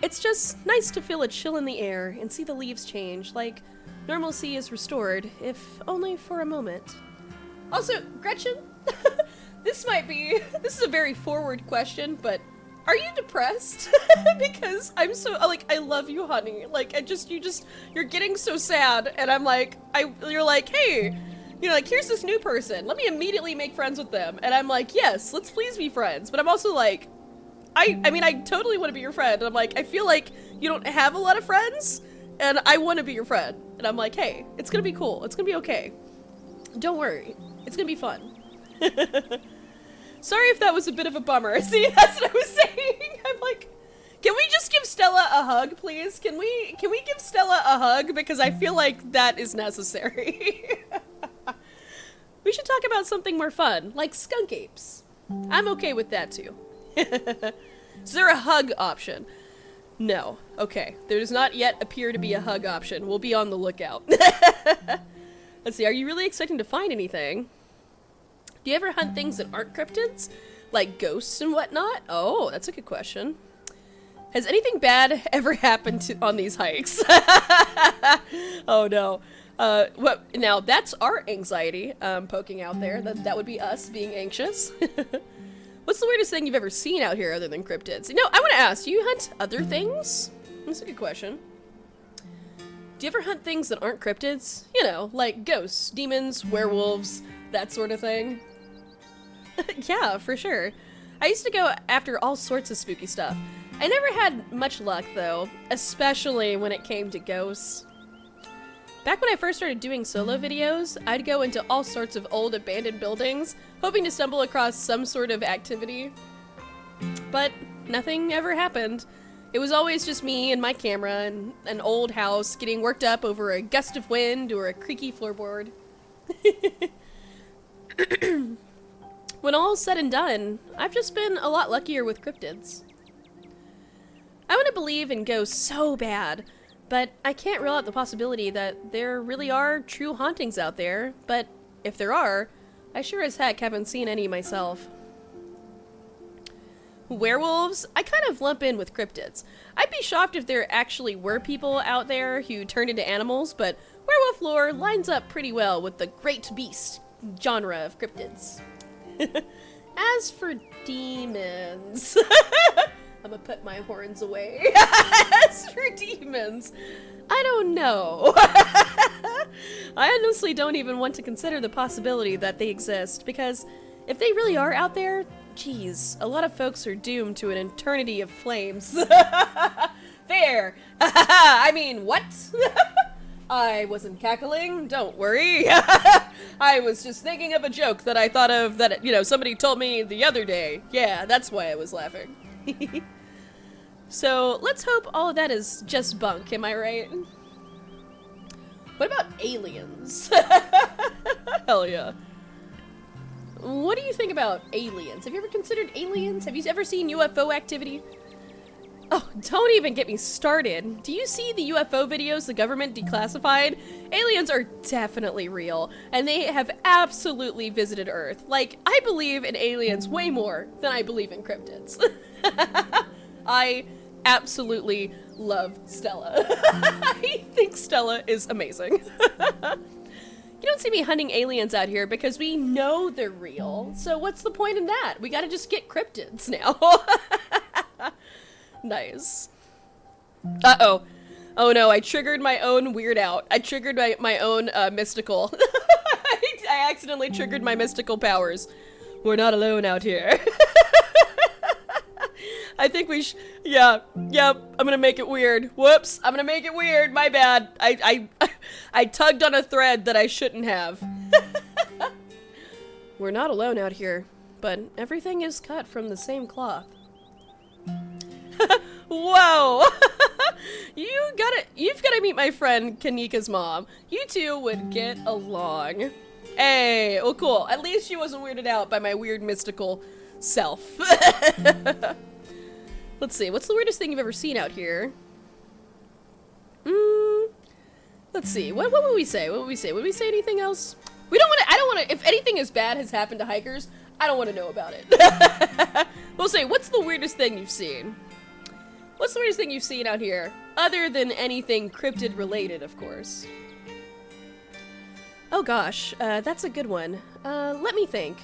it's just nice to feel a chill in the air and see the leaves change, like normalcy is restored, if only for a moment. Also, Gretchen, this is a very forward question, but are you depressed? Because I'm so, like, I love you, honey. Like, you're getting so sad, and I'm like, you're like, hey, you know, like, here's this new person. Let me immediately make friends with them. And I'm like, yes, let's please be friends. But I'm also like, I mean, I totally want to be your friend. And I'm like, I feel like you don't have a lot of friends, and I want to be your friend. And I'm like, hey, it's gonna be cool. It's gonna be okay. Don't worry. It's gonna be fun. Sorry if that was a bit of a bummer. See, that's what I was saying. I'm like, can we just give Stella a hug, please? Can we give Stella a hug? Because I feel like that is necessary. We should talk about something more fun, like skunk apes. I'm okay with that too. Is there a hug option? No. Okay. There does not yet appear to be a hug option. We'll be on the lookout. Let's see, are you really expecting to find anything? Do you ever hunt things that aren't cryptids? Like ghosts and whatnot? Oh, that's a good question. Has anything bad ever happened on these hikes? Oh no. Now that's our anxiety poking out there. That would be us being anxious. What's the weirdest thing you've ever seen out here other than cryptids? No, I want to ask, do you hunt other things? That's a good question. Do you ever hunt things that aren't cryptids? You know, like ghosts, demons, werewolves, that sort of thing. Yeah, for sure. I used to go after all sorts of spooky stuff. I never had much luck, though, especially when it came to ghosts. Back when I first started doing solo videos, I'd go into all sorts of old abandoned buildings, hoping to stumble across some sort of activity. But nothing ever happened. It was always just me and my camera and an old house getting worked up over a gust of wind or a creaky floorboard. When all's said and done, I've just been a lot luckier with cryptids. I want to believe in ghosts so bad, but I can't rule out the possibility that there really are true hauntings out there, but if there are, I sure as heck haven't seen any myself. Werewolves, I kind of lump in with cryptids. I'd be shocked if there actually were people out there who turned into animals, but werewolf lore lines up pretty well with the great beast genre of cryptids. As for demons, I'm gonna put my horns away. As for demons, I don't know. I honestly don't even want to consider the possibility that they exist, because if they really are out there, geez, a lot of folks are doomed to an eternity of flames. There! I mean, what? I wasn't cackling, don't worry. I was just thinking of a joke that I thought of that, you know, somebody told me the other day. Yeah, that's why I was laughing. So, let's hope all of that is just bunk, am I right? What about aliens? Hell yeah. What do you think about aliens? Have you ever considered aliens? Have you ever seen UFO activity? Oh, don't even get me started. Do you see the UFO videos the government declassified? Aliens are definitely real, and they have absolutely visited Earth. Like, I believe in aliens way more than I believe in cryptids. I absolutely love Stella. I think Stella is amazing. You don't see me hunting aliens out here because we know they're real. So what's the point in that? We gotta just get cryptids now. Nice. Uh-oh. Oh no, I triggered my own weird out. I triggered my own mystical. I accidentally triggered my mystical powers. We're not alone out here. I think we yeah, I'm gonna make it weird. Whoops, I'm gonna make it weird, my bad. I tugged on a thread that I shouldn't have. We're not alone out here, but everything is cut from the same cloth. Whoa! You've gotta meet my friend Kanika's mom. You two would get along. Hey, well cool. At least she wasn't weirded out by my weird mystical self. Let's see, what's the weirdest thing you've ever seen out here? Let's see, what would we say? What would we say? Would we say anything else? I don't want to, if anything as bad has happened to hikers, I don't want to know about it. We'll say, what's the weirdest thing you've seen? What's the weirdest thing you've seen out here? Other than anything cryptid related, of course. Oh gosh, that's a good one. Let me think.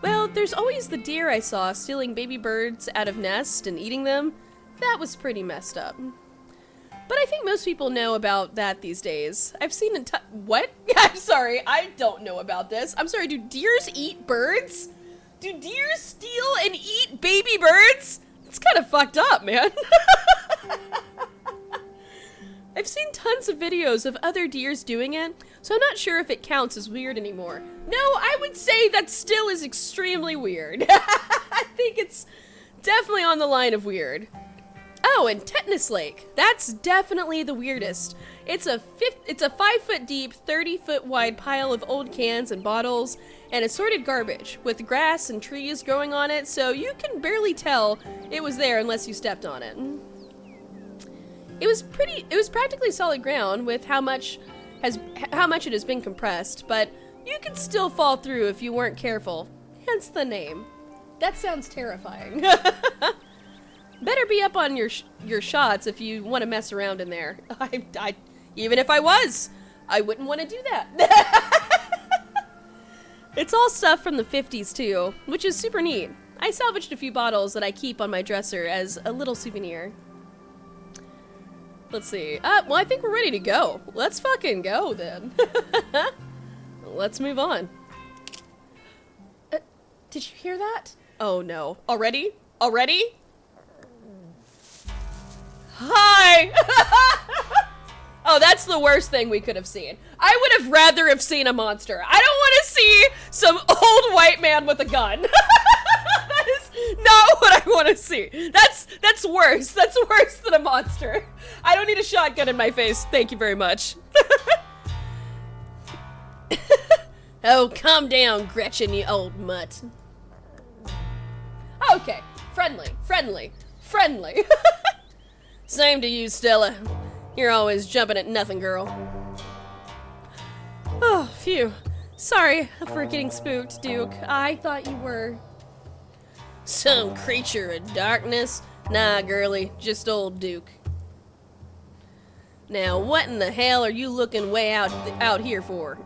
Well, there's always the deer I saw stealing baby birds out of nests and eating them. That was pretty messed up. But I think most people know about that these days. I've seen what? I'm sorry, I don't know about this. I'm sorry, do deers eat birds? Do deer steal and eat baby birds? It's kind of fucked up, man. I've seen tons of videos of other deers doing it, so I'm not sure if it counts as weird anymore. No, I would say that still is extremely weird. I think it's definitely on the line of weird. Oh, and Tetanus Lake. That's definitely the weirdest. It's a 5-foot deep, 30-foot wide pile of old cans and bottles and assorted garbage with grass and trees growing on it, so you can barely tell it was there unless you stepped on it. It was practically solid ground with how much it has been compressed, but you could still fall through if you weren't careful. Hence the name. That sounds terrifying. Better be up on your shots if you want to mess around in there. Even if I was, I wouldn't want to do that. It's all stuff from the 50s too, which is super neat. I salvaged a few bottles that I keep on my dresser as a little souvenir. Let's see. Well, I think we're ready to go. Let's fucking go then. Let's move on. Did you hear that? Oh no. Already? Already? Hi! Oh, that's the worst thing we could have seen. I would have rather have seen a monster. I don't want to see some old white man with a gun. That is not what I want to see. That's worse. That's worse than a monster. I don't need a shotgun in my face. Thank you very much. Oh, calm down, Gretchen, you old mutt. Okay, friendly. Same to you, Stella. You're always jumping at nothing, girl. Oh, phew. Sorry for getting spooked, Duke. I thought you were some creature of darkness. Nah, girlie, just old Duke. Now, what in the hell are you looking way out here for?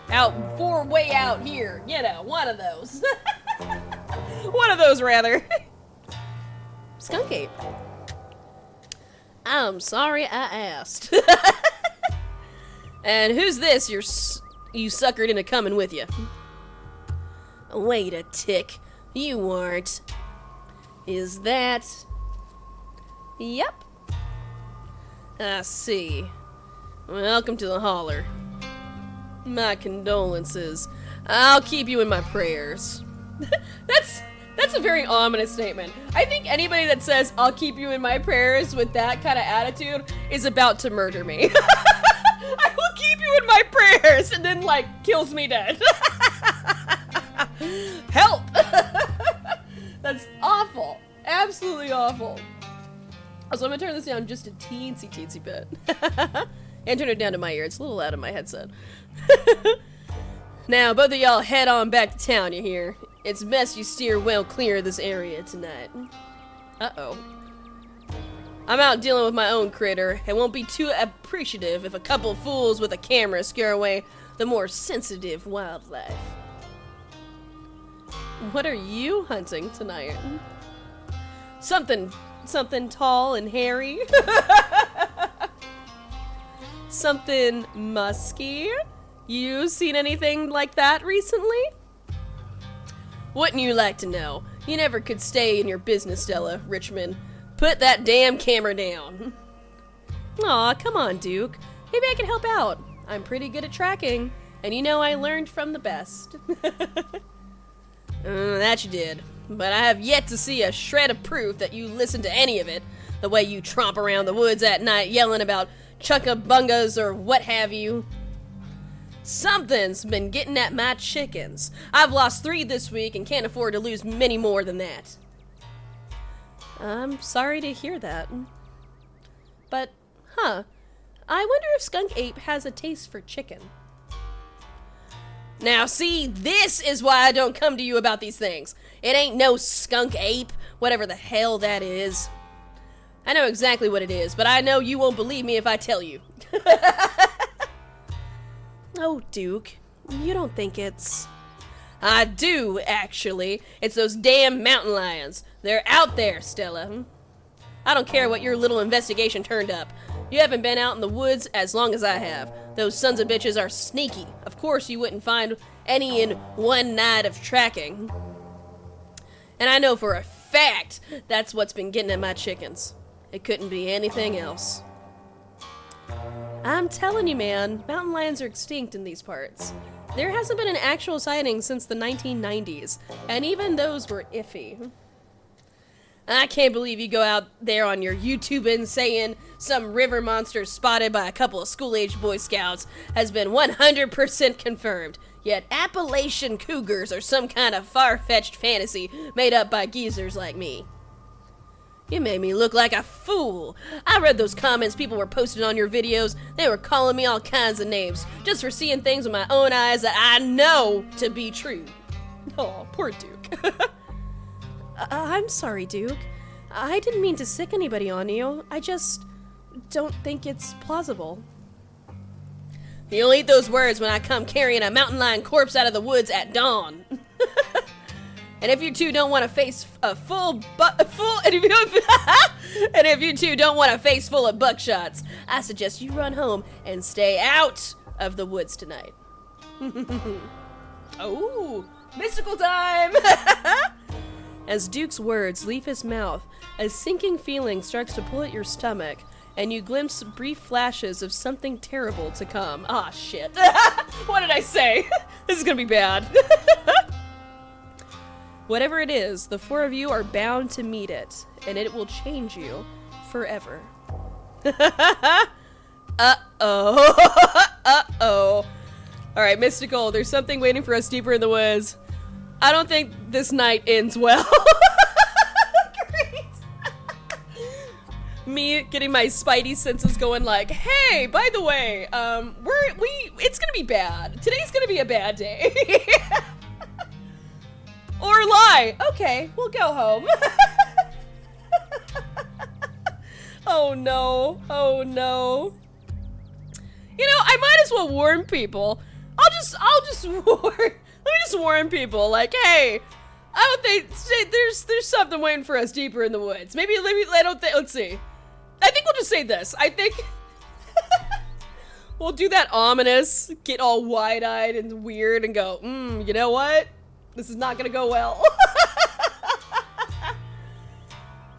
Way out here. You know, one of those. One of those, rather. Skunk ape. I'm sorry I asked. And who's this you suckered into coming with you? Wait a tick. You aren't. Is that... Yep. I see. Welcome to the holler. My condolences. I'll keep you in my prayers. That's a very ominous statement. I think anybody that says, I'll keep you in my prayers with that kind of attitude is about to murder me. I will keep you in my prayers, and then, like, kills me dead. Help! That's awful. Absolutely awful. So I'm gonna turn this down just a teensy bit. And turn it down to my ear. It's a little loud in my headset. Now, both of y'all head on back to town, you hear? It's best you steer well clear of this area tonight. Uh-oh. I'm out dealing with my own critter, and won't be too appreciative if a couple fools with a camera scare away the more sensitive wildlife. What are you hunting tonight? Something tall and hairy? Something musky? You seen anything like that recently? Wouldn't you like to know? You never could stay in your business, Stella, Richmond. Put that damn camera down. Aw, come on, Duke. Maybe I can help out. I'm pretty good at tracking, and you know I learned from the best. That you did. But I have yet to see a shred of proof that you listened to any of it, the way you tromp around the woods at night yelling about chunkabungas or what have you. Something's been getting at my chickens. I've lost 3 this week and can't afford to lose many more than that. I'm sorry to hear that. But, I wonder if Skunk Ape has a taste for chicken. Now see, this is why I don't come to you about these things. It ain't no Skunk Ape, whatever the hell that is. I know exactly what it is, but I know you won't believe me if I tell you. Oh, Duke, you don't think it's... I do, actually. It's those damn mountain lions. They're out there, Stella. I don't care what your little investigation turned up. You haven't been out in the woods as long as I have. Those sons of bitches are sneaky. Of course you wouldn't find any in one night of tracking. And I know for a fact that's what's been getting at my chickens. It couldn't be anything else. I'm telling you, man, mountain lions are extinct in these parts. There hasn't been an actual sighting since the 1990s, and even those were iffy. I can't believe you go out there on your YouTubing saying some river monster spotted by a couple of school-aged Boy Scouts has been 100% confirmed, yet Appalachian cougars are some kind of far-fetched fantasy made up by geezers like me. You made me look like a fool. I read those comments people were posting on your videos. They were calling me all kinds of names just for seeing things with my own eyes that I know to be true. Oh, poor Duke. I'm sorry, Duke. I didn't mean to sick anybody on you. I just don't think it's plausible. You'll eat those words when I come carrying a mountain lion corpse out of the woods at dawn. And if you two don't want to face a and if you two don't want a face full of buckshots, I suggest you run home and stay out of the woods tonight. Oh, mystical time! As Duke's words leave his mouth, a sinking feeling starts to pull at your stomach, and you glimpse brief flashes of something terrible to come. Ah, shit. What did I say? This is gonna be bad. Whatever it is, the four of you are bound to meet it, and it will change you forever. Uh-oh. Uh-oh. Alright, Mystical, there's something waiting for us deeper in the woods. I don't think this night ends well. Great. Me getting my spidey senses going like, hey, by the way, it's gonna be bad. Today's gonna be a bad day. Or lie. Okay, we'll go home. Oh no. Oh no. You know, I might as well warn people. I'll just warn. Let me just warn people, like, hey, I don't think there's something waiting for us deeper in the woods. Maybe let's see. I think we'll just say this. I think we'll do that ominous, get all wide-eyed and weird and go, you know what? This is not gonna go well.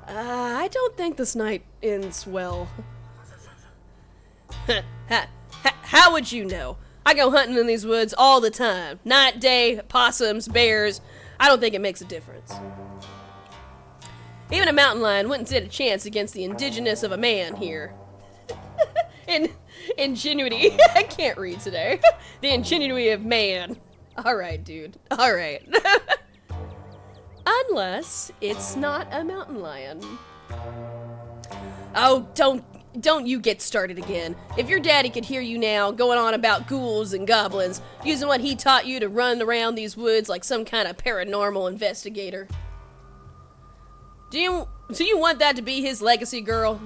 I don't think this night ends well. How would you know? I go hunting in these woods all the time. Night, day, possums, bears. I don't think it makes a difference. Even a mountain lion wouldn't stand a chance against the indigenous of a man here. Ingenuity. I can't read today. The ingenuity of man. Alright, dude. Alright. Unless it's not a mountain lion. Oh, don't you get started again. If your daddy could hear you now, going on about ghouls and goblins, using what he taught you to run around these woods like some kind of paranormal investigator. Do you want that to be his legacy, girl?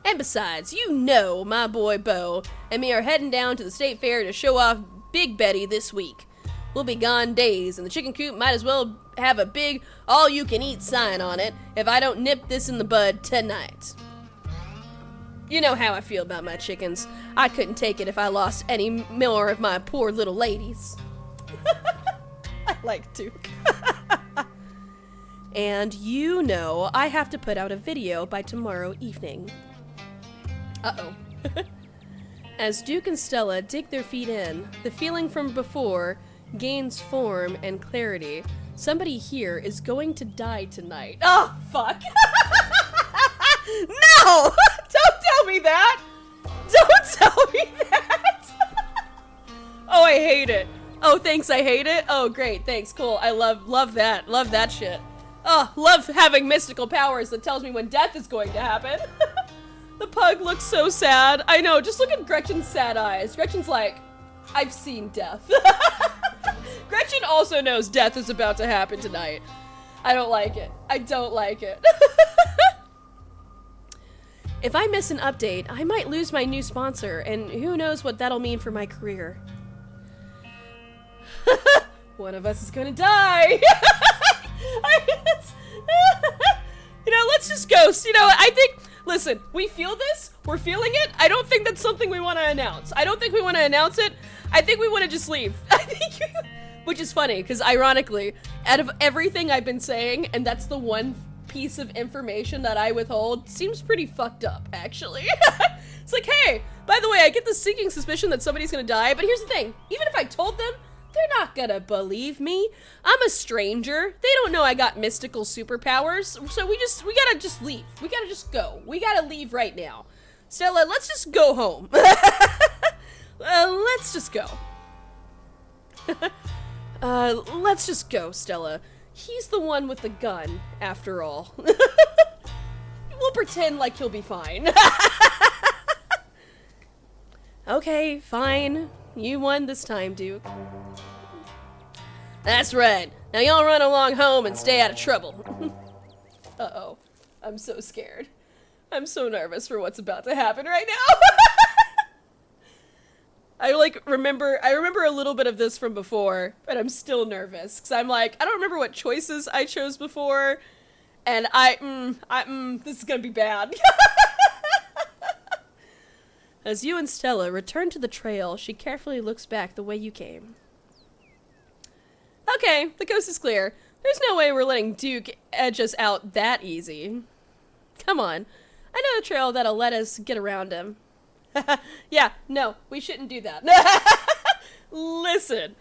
And besides, you know my boy Bo and me are heading down to the state fair to show off Big Betty this week. We'll be gone days, and the chicken coop might as well have a big all-you-can-eat sign on it if I don't nip this in the bud tonight. You know how I feel about my chickens. I couldn't take it if I lost any more of my poor little ladies. I like Duke. And you know I have to put out a video by tomorrow evening. Uh-oh. As Duke and Stella dig their feet in, the feeling from before gains form and clarity. Somebody here is going to die tonight. Oh, fuck. No! Don't tell me that! Don't tell me that! Oh, I hate it. Oh, thanks, I hate it? Oh, great, thanks, cool. I love that. Love that shit. Oh, love having mystical powers that tells me when death is going to happen. The pug looks so sad. I know, just look at Gretchen's sad eyes. Gretchen's like, I've seen death. Gretchen also knows death is about to happen tonight. I don't like it. I don't like it. If I miss an update, I might lose my new sponsor, and who knows what that'll mean for my career. One of us is gonna die! You know, let's just ghost. You know, I think, listen, we feel this, we're feeling it. I don't think that's something we want to announce. I don't think we want to announce it. I think we want to just leave. Which is funny, because ironically, out of everything I've been saying, and that's the one piece of information that I withhold, seems pretty fucked up, actually. It's like, hey, by the way, I get the sinking suspicion that somebody's gonna die, but here's the thing, even if I told them, they're not gonna believe me. I'm a stranger. They don't know I got mystical superpowers, so we gotta just leave. We gotta just go. We gotta leave right now. Stella, let's just go home. Let's just go. Let's just go, Stella. He's the one with the gun, after all. We'll pretend like he'll be fine. Okay, fine. You won this time, Duke. That's right. Now y'all run along home and stay out of trouble. Uh-oh. I'm so scared. I'm so nervous for what's about to happen right now. I remember a little bit of this from before, but I'm still nervous because I'm like, I don't remember what choices I chose before, and this is gonna be bad. As you and Stella return to the trail, she carefully looks back the way you came. Okay, the coast is clear. There's no way we're letting Duke edge us out that easy. Come on, I know a trail that'll let us get around him. Yeah, no, we shouldn't do that. Listen,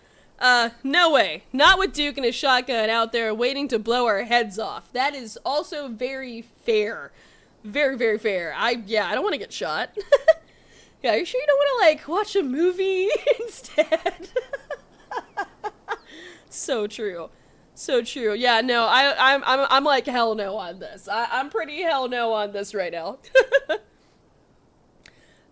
no way. Not with Duke and his shotgun out there waiting to blow our heads off. That is also very fair. Very, very fair. I don't want to get shot. Yeah, are you sure you don't want to, like, watch a movie instead? So true. So true. Yeah, no, I'm like hell no on this. I'm pretty hell no on this right now.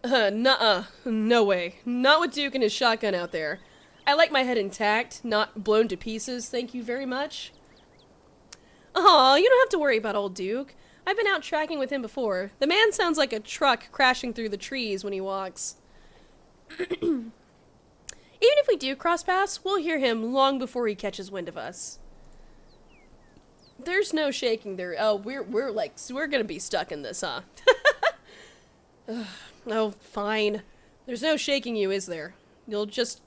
Nuh-uh. No way. Not with Duke and his shotgun out there. I like my head intact, not blown to pieces, thank you very much. Aw, you don't have to worry about old Duke. I've been out tracking with him before. The man sounds like a truck crashing through the trees when he walks. Even if we do cross paths, we'll hear him long before he catches wind of us. There's no shaking there. Oh, we're gonna be stuck in this, huh? Oh, fine. There's no shaking you, is there? You'll just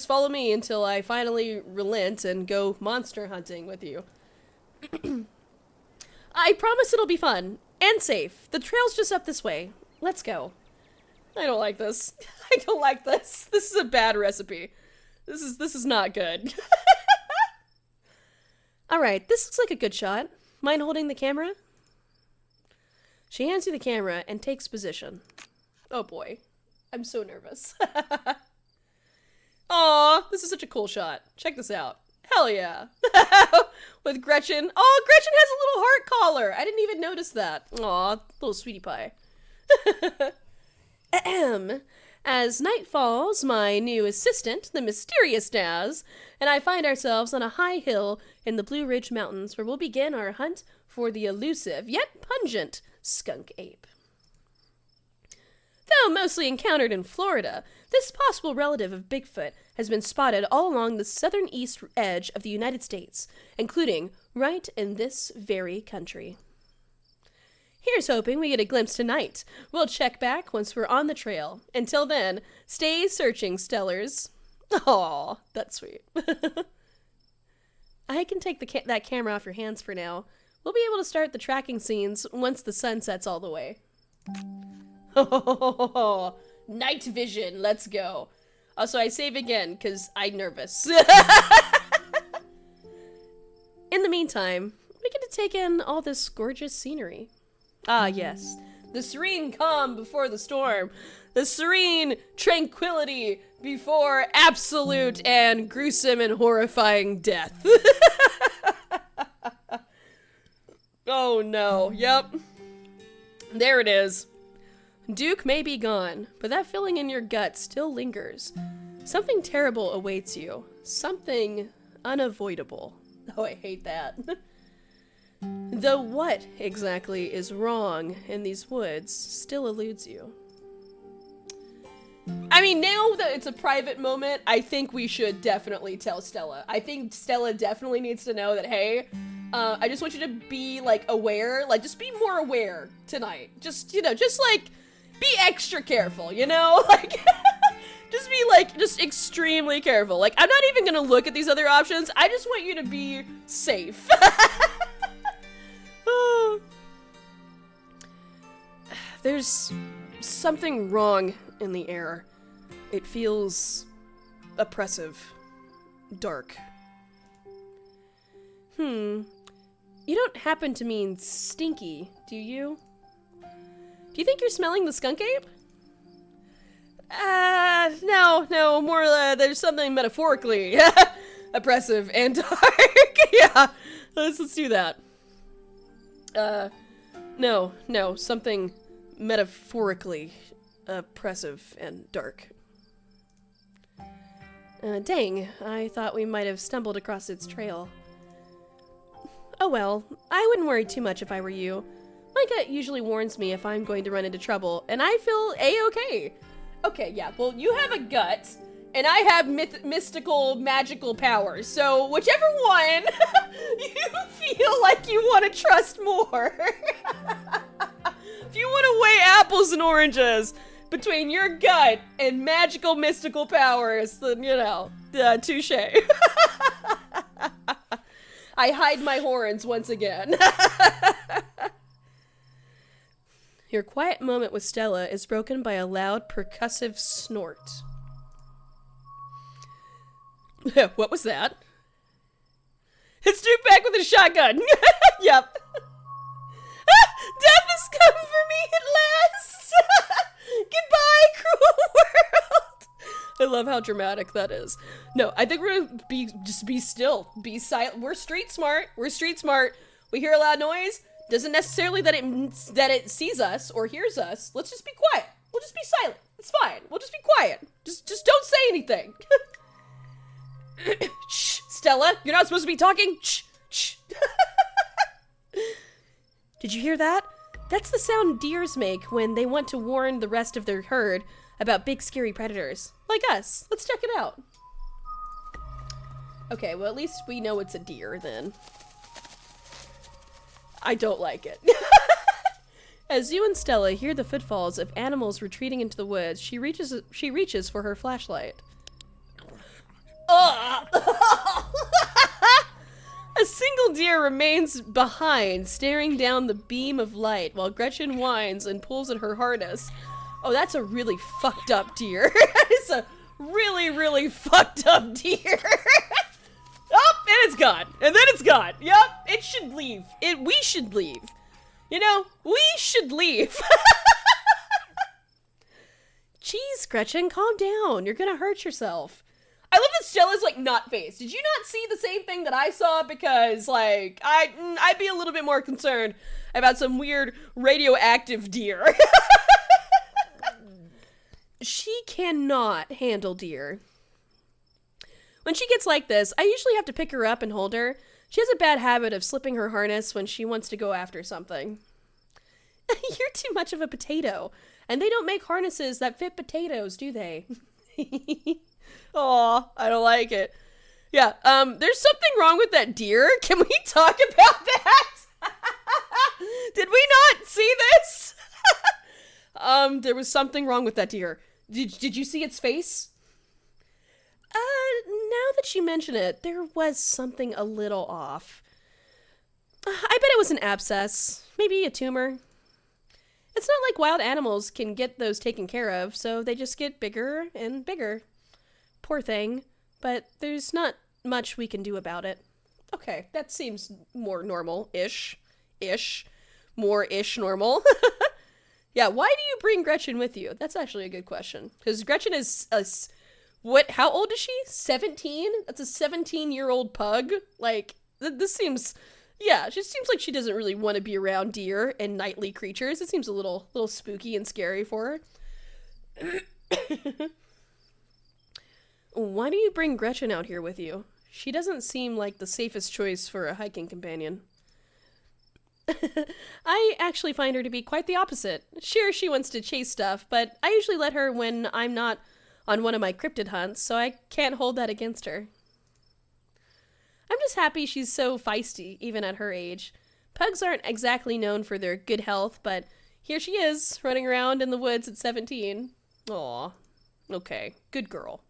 follow me until I finally relent and go monster hunting with you. I promise it'll be fun and safe. The trail's just up this way. Let's go. I don't like this. I don't like this. This is a bad recipe. This is not good. All right, this looks like a good shot. Mind holding the camera? She hands you the camera and takes position. Oh boy, I'm so nervous. Aw, this is such a cool shot. Check this out. Hell yeah. With Gretchen. Oh, Gretchen has a little heart collar. I didn't even notice that. Aw, little sweetie pie. Ahem. As night falls, my new assistant, the mysterious Naz, and I find ourselves on a high hill in the Blue Ridge Mountains where we'll begin our hunt for the elusive, yet pungent, skunk ape. Though mostly encountered in Florida, this possible relative of Bigfoot has been spotted all along the southern east edge of the United States, including right in this very country. Here's hoping we get a glimpse tonight. We'll check back once we're on the trail. Until then, stay searching, Stellars. Aw, that's sweet. I can take that camera off your hands for now. We'll be able to start the tracking scenes once the sun sets all the way. Oh, night vision, let's go. Also, I save again, because I'm nervous. In the meantime, we get to take in all this gorgeous scenery. Ah, yes. The serene calm before the storm. The serene tranquility before absolute and gruesome and horrifying death. Oh no, yep. There it is. Duke may be gone, but that feeling in your gut still lingers. Something terrible awaits you. Something unavoidable. Oh, I hate that. Though what exactly is wrong in these woods still eludes you. I mean, now that it's a private moment, I think we should definitely tell Stella. I think Stella definitely needs to know that, hey, I just want you to be, like, aware. Like, just be more aware tonight. Just, you know, just, like, be extra careful, you know? Like, just be, like, just extremely careful. Like, I'm not even gonna look at these other options. I just want you to be safe. There's something wrong in the air. It feels oppressive, dark. You don't happen to mean stinky, do you? Do you think you're smelling the skunk ape? No, more, there's something metaphorically oppressive and dark. Yeah, let's do that. No, something metaphorically oppressive and dark. Dang, I thought we might have stumbled across its trail. Oh well, I wouldn't worry too much if I were you. My gut usually warns me if I'm going to run into trouble, and I feel a-okay. Okay, yeah, well, you have a gut, and I have mystical, magical powers, so whichever one you feel like you want to trust more. If you want to weigh apples and oranges between your gut and magical, mystical powers, then, you know, touche. I hide my horns once again. Your quiet moment with Stella is broken by a loud, percussive snort. What was that? It's Duke back with a shotgun. Yep. Death has come for me at last. Goodbye, cruel world. I love how dramatic that is. No, I think we're gonna just be still, be silent. We're street smart. We hear a loud noise. Doesn't necessarily that it sees us or hears us. Let's just be quiet. We'll just be silent. It's fine. We'll just be quiet. Just don't say anything. Shh, Stella, you're not supposed to be talking. Shh, shh. Did you hear that? That's the sound deers make when they want to warn the rest of their herd about big scary predators. Like us. Let's check it out. Okay, well at least we know it's a deer then. I don't like it. As you and Stella hear the footfalls of animals retreating into the woods, she reaches for her flashlight. A single deer remains behind, staring down the beam of light, while Gretchen whines and pulls at her harness. Oh, that's a really fucked up deer. It's a really, really fucked up deer. Oh, and it's gone. And then it's gone. Yep, it should leave. We should leave. You know, we should leave. Jeez, Gretchen, calm down. You're gonna hurt yourself. I love that Stella's, like, not phased. Did you not see the same thing that I saw? Because, like, I'd be a little bit more concerned about some weird radioactive deer. She cannot handle deer. When she gets like this, I usually have to pick her up and hold her. She has a bad habit of slipping her harness when she wants to go after something. You're too much of a potato. And they don't make harnesses that fit potatoes, do they? Aw, I don't like it. Yeah, there's something wrong with that deer. Can we talk about that? Did we not see this? There was something wrong with that deer. Did you see its face? Now that you mention it, there was something a little off. I bet it was an abscess. Maybe a tumor. It's not like wild animals can get those taken care of, so they just get bigger and bigger. Poor thing. But there's not much we can do about it. Okay, that seems more normal-ish. More-ish normal. Yeah, why do you bring Gretchen with you? That's actually a good question. Because Gretchen is how old is she? 17? That's a 17-year-old pug? Like, this seems, yeah, she seems like she doesn't really want to be around deer and nightly creatures. It seems a little spooky and scary for her. Why do you bring Gretchen out here with you? She doesn't seem like the safest choice for a hiking companion. I actually find her to be quite the opposite. Sure, she wants to chase stuff, but I usually let her when I'm not on one of my cryptid hunts, so I can't hold that against her. I'm just happy she's so feisty, even at her age. Pugs aren't exactly known for their good health, but here she is, running around in the woods at 17. Aw. Okay, good girl.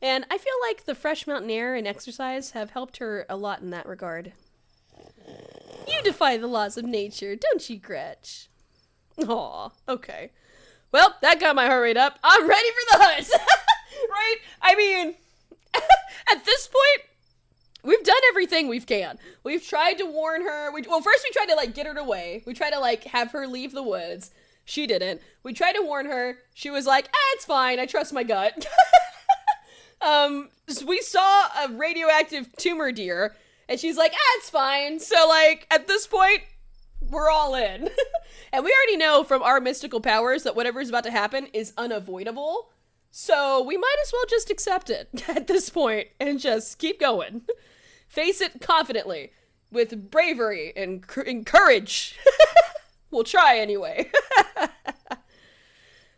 And I feel like the fresh mountain air and exercise have helped her a lot in that regard. You defy the laws of nature, don't you, Gretch? Aw, okay. Well, that got my heart rate up. I'm ready for the hunt! Right? I mean, at this point, we've done everything we can. We've tried to warn her. Well, first we tried to, like, get her away. We tried to, like, have her leave the woods. She didn't. We tried to warn her. She was like, it's fine. I trust my gut. So we saw a radioactive tumor deer, and she's like, it's fine. So, like, at this point, we're all in. And we already know from our mystical powers that whatever's about to happen is unavoidable. So we might as well just accept it at this point and just keep going. Face it confidently, with bravery and courage. We'll try anyway.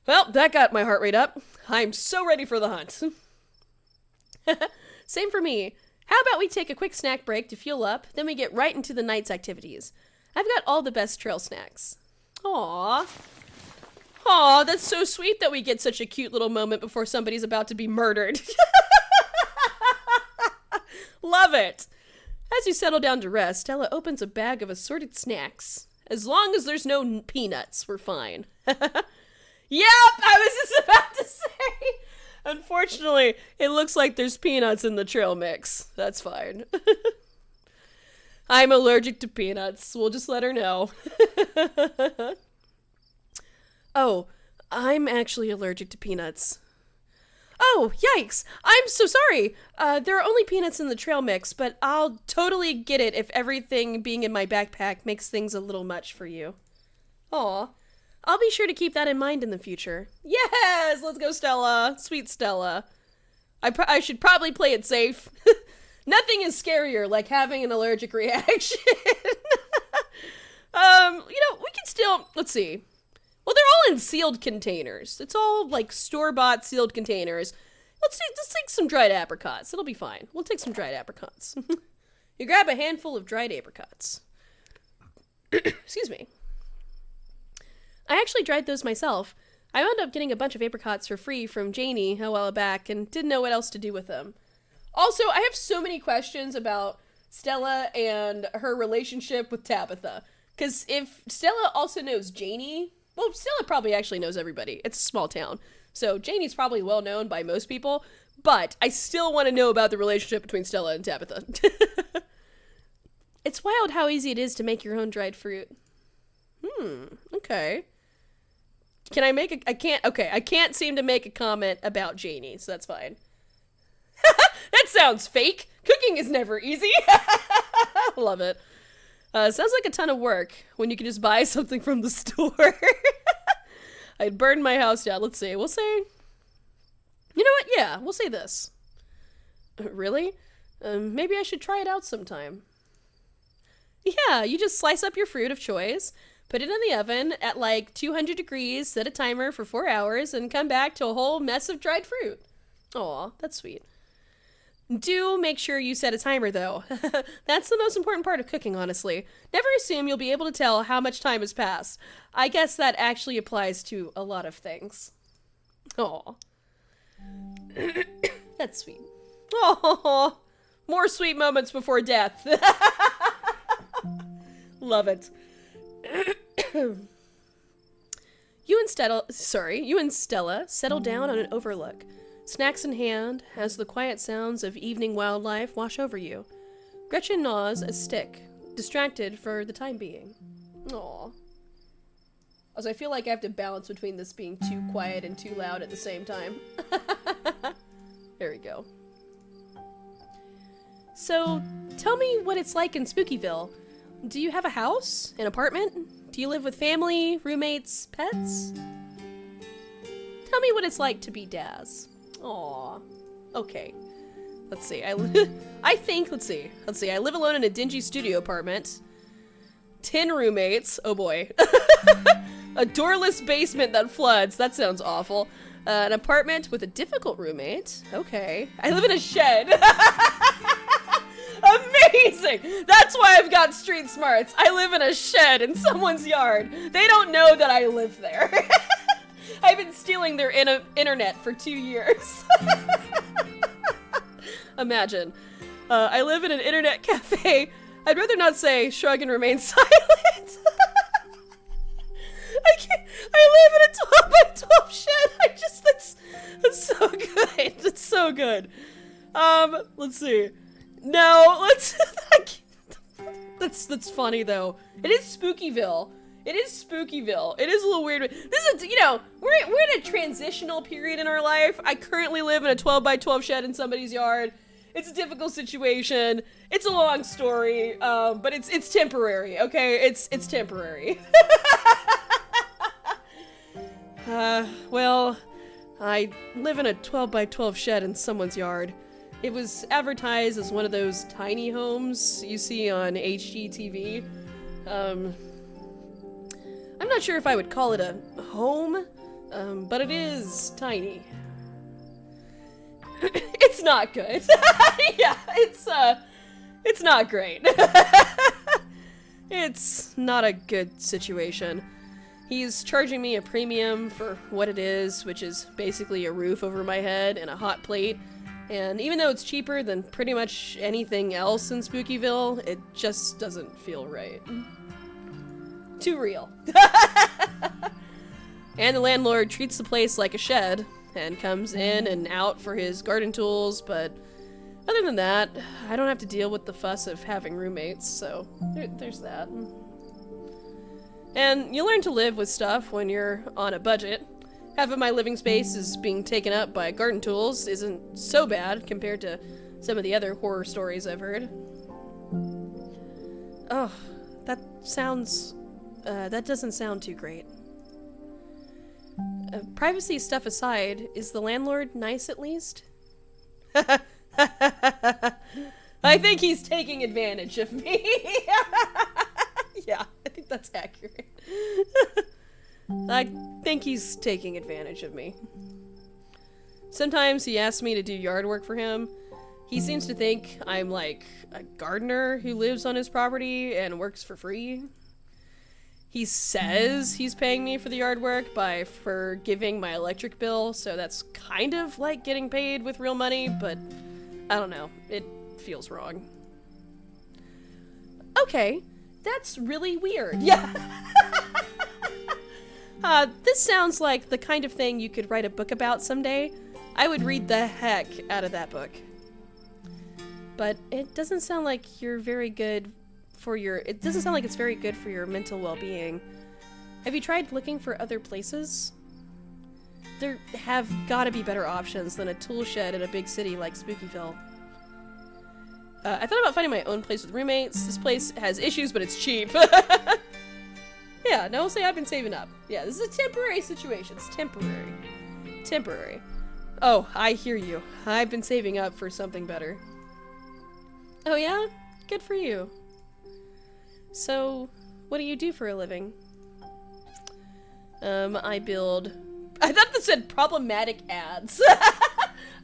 Well, that got my heart rate up. I'm so ready for the hunt. Same for me. How about we take a quick snack break to fuel up, then we get right into the night's activities. I've got all the best trail snacks. Aww. Aw, that's so sweet that we get such a cute little moment before somebody's about to be murdered. Love it. As you settle down to rest, Stella opens a bag of assorted snacks. As long as there's no peanuts, we're fine. Yep, I was just about to say. Unfortunately, it looks like there's peanuts in the trail mix. That's fine. I'm allergic to peanuts. We'll just let her know. Oh, I'm actually allergic to peanuts. Oh, yikes. I'm so sorry. There are only peanuts in the trail mix, but I'll totally get it if everything being in my backpack makes things a little much for you. Aw. I'll be sure to keep that in mind in the future. Yes! Let's go, Stella. Sweet Stella. I should probably play it safe. Nothing is scarier like having an allergic reaction. We can still... Let's see. Well, they're all in sealed containers. It's all, like, store-bought sealed containers. Let's take some dried apricots. It'll be fine. We'll take some dried apricots. You grab a handful of dried apricots. Excuse me. I actually dried those myself. I wound up getting a bunch of apricots for free from Janie a while back and didn't know what else to do with them. Also, I have so many questions about Stella and her relationship with Tabitha. Because if Stella also knows Janie... Well, Stella probably actually knows everybody. It's a small town. So Janie's probably well known by most people. But I still want to know about the relationship between Stella and Tabitha. It's wild how easy it is to make your own dried fruit. Okay. Can I make I can't seem to make a comment about Janie, so that's fine. That sounds fake. Cooking is never easy. Love it. Sounds like a ton of work when you can just buy something from the store. I'd burn my house down. Let's see. We'll say... You know what? Yeah, we'll say this. Really? Maybe I should try it out sometime. Yeah, you just slice up your fruit of choice, put it in the oven at like 200 degrees, set a timer for 4 hours, and come back to a whole mess of dried fruit. Aw, that's sweet. Do make sure you set a timer, though. That's the most important part of cooking, honestly. Never assume you'll be able to tell how much time has passed. I guess that actually applies to a lot of things. Aw. That's sweet. Aw. More sweet moments before death. Love it. You and Stella settle down on an overlook. Snacks in hand, as the quiet sounds of evening wildlife wash over you. Gretchen gnaws a stick, distracted for the time being. Aww. Also, I feel like I have to balance between this being too quiet and too loud at the same time. There we go. So, tell me what it's like in Spookyville. Do you have a house? An apartment? Do you live with family, roommates, pets? Tell me what it's like to be Daz. Aw. Okay. Let's see. I live alone in a dingy studio apartment. 10 roommates. Oh boy. A doorless basement that floods. That sounds awful. An apartment with a difficult roommate. Okay. I live in a shed. Amazing! That's why I've got street smarts. I live in a shed in someone's yard. They don't know that I live there. I've been stealing their internet for 2 years. Imagine. I live in an internet cafe. I'd rather not say shrug and remain silent. I can't. I live in a 12 by 12 shed. That's so good. That's so good. Let's see. No, that's funny though. It is Spookyville. It is Spookyville. It is a little weird. This is, you know, we're in a transitional period in our life. I currently live in a 12 by 12 shed in somebody's yard. It's a difficult situation. It's a long story, but it's temporary. Okay, it's temporary. Well, I live in a 12 by 12 shed in someone's yard. It was advertised as one of those tiny homes you see on HGTV. I'm not sure if I would call it a home, but it is tiny. It's not good. Yeah, it's not great. It's not a good situation. He's charging me a premium for what it is, which is basically a roof over my head and a hot plate. And even though it's cheaper than pretty much anything else in Spookyville, it just doesn't feel right. Too real. And the landlord treats the place like a shed and comes in and out for his garden tools, but other than that, I don't have to deal with the fuss of having roommates, so there's that. And you learn to live with stuff when you're on a budget. Half of my living space is being taken up by garden tools. Isn't so bad compared to some of the other horror stories I've heard. Oh, that doesn't sound too great. Privacy stuff aside, is the landlord nice at least? I think he's taking advantage of me. Yeah, I think that's accurate. I think he's taking advantage of me. Sometimes he asks me to do yard work for him. He seems to think I'm like a gardener who lives on his property and works for free. He says he's paying me for the yard work by forgiving my electric bill, so that's kind of like getting paid with real money, but I don't know. It feels wrong. Okay, that's really weird. Yeah. This sounds like the kind of thing you could write a book about someday. I would read the heck out of that book. But it doesn't sound like you're very good for your... It doesn't sound like it's very good for your mental well-being. Have you tried looking for other places? There have gotta be better options than a tool shed in a big city like Spookyville. I thought about finding my own place with roommates. This place has issues, but it's cheap. Yeah, no, say I've been saving up. Yeah, this is a temporary situation. It's temporary. Temporary. Oh, I hear you. I've been saving up for something better. Oh yeah? Good for you. So, what do you do for a living? I build... I thought this said problematic ads.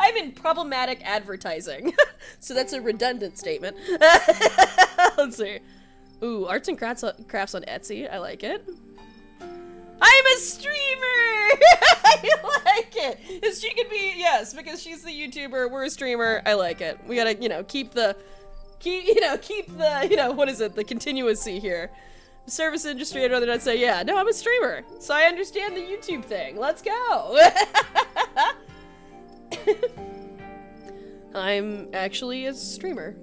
I'm in problematic advertising. So that's a redundant statement. Let's see. Ooh, arts and crafts on Etsy. I like it. I'm a streamer! I like it! If she could be, yes, because she's the YouTuber, we're a streamer. I like it. We gotta, keep the what is it, the continuity here. Service industry, I'd rather not say, yeah, no, I'm a streamer. So I understand the YouTube thing. Let's go! I'm actually a streamer.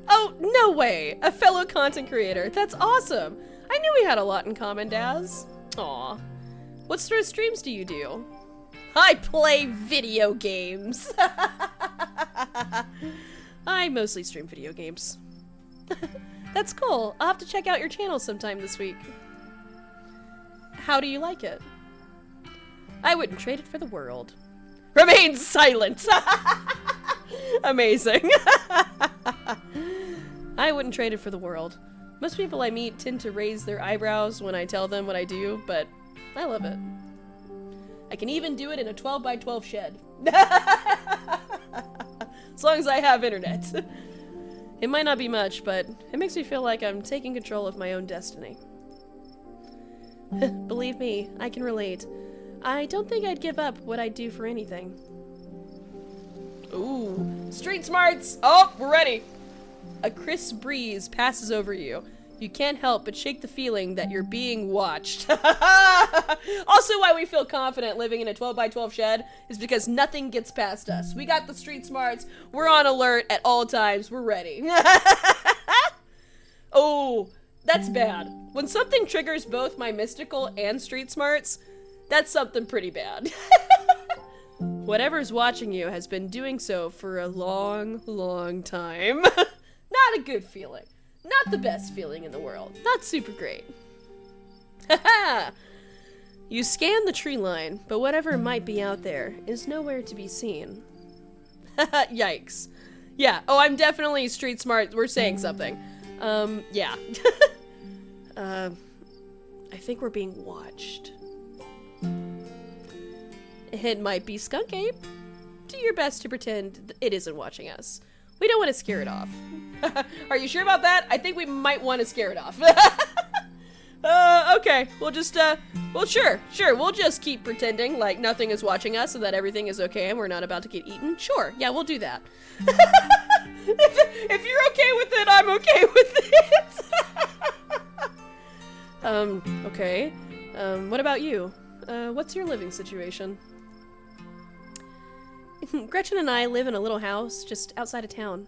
Oh, no way! A fellow content creator. That's awesome! I knew we had a lot in common, Daz. Aw. What sort of streams do you do? I play video games! I mostly stream video games. That's cool. I'll have to check out your channel sometime this week. How do you like it? I wouldn't trade it for the world. Remain silent! Amazing. I wouldn't trade it for the world. Most people I meet tend to raise their eyebrows when I tell them what I do, but I love it. I can even do it in a 12 by 12 shed. As long as I have internet. It might not be much, but it makes me feel like I'm taking control of my own destiny. Believe me, I can relate. I don't think I'd give up what I'd do for anything. Ooh, street smarts! Oh, we're ready! A crisp breeze passes over you. You can't help but shake the feeling that you're being watched. Also why we feel confident living in a 12 by 12 shed is because nothing gets past us. We got the street smarts. We're on alert at all times. We're ready. Oh, that's bad. When something triggers both my mystical and street smarts, that's something pretty bad. Whatever's watching you has been doing so for a long, long time. Not a good feeling. Not the best feeling in the world. Not super great. Haha! You scan the tree line, but whatever might be out there is nowhere to be seen. Yikes. Yeah, oh, I'm definitely street smart. We're saying something. Yeah. I think we're being watched. It might be Skunk Ape. Do your best to pretend it isn't watching us. We don't want to scare it off. Are you sure about that? I think we might want to scare it off. Okay. We'll just, well, sure. We'll just keep pretending like nothing is watching us and that everything is okay and we're not about to get eaten. Sure. Yeah, we'll do that. If you're okay with it, I'm okay with it. Okay. What about you? What's your living situation? Gretchen and I live in a little house just outside of town.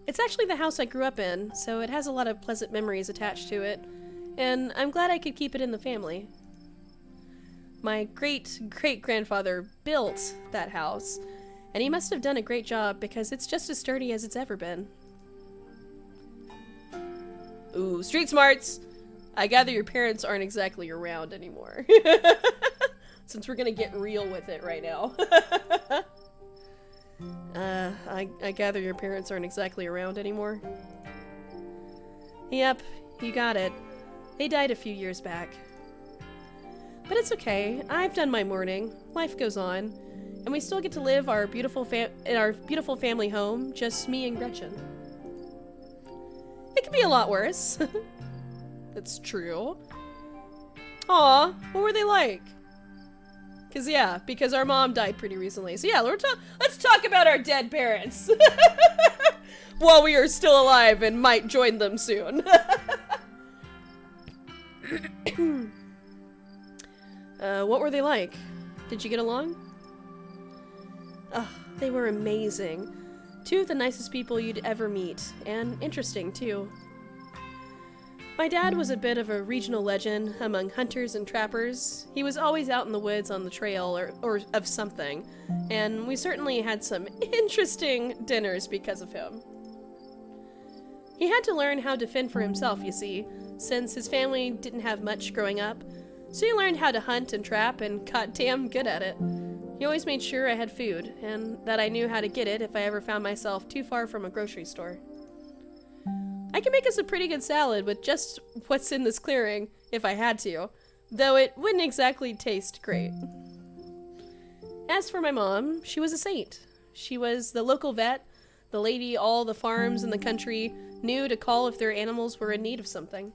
It's actually the house I grew up in, so it has a lot of pleasant memories attached to it, and I'm glad I could keep it in the family. My great-great-grandfather built that house, and he must have done a great job because it's just as sturdy as it's ever been. Ooh, street smarts! I gather your parents aren't exactly around anymore. Since we're gonna get real with it right now. I gather your parents aren't exactly around anymore. Yep, you got it. They died a few years back. But it's okay. I've done my mourning. Life goes on. And we still get to live our beautiful in our beautiful family home, just me and Gretchen. It could be a lot worse. That's true. Aw, what were they like? Because our mom died pretty recently. So yeah, let's talk about our dead parents. While we are still alive and might join them soon. What were they like? Did you get along? Oh, they were amazing. Two of the nicest people you'd ever meet, and interesting too. My dad was a bit of a regional legend among hunters and trappers. He was always out in the woods on the trail or of something, and we certainly had some interesting dinners because of him. He had to learn how to fend for himself, you see, since his family didn't have much growing up, so he learned how to hunt and trap and got damn good at it. He always made sure I had food, and that I knew how to get it if I ever found myself too far from a grocery store. I can make us a pretty good salad with just what's in this clearing, if I had to, though it wouldn't exactly taste great. As for my mom, she was a saint. She was the local vet, the lady all the farms in the country knew to call if their animals were in need of something.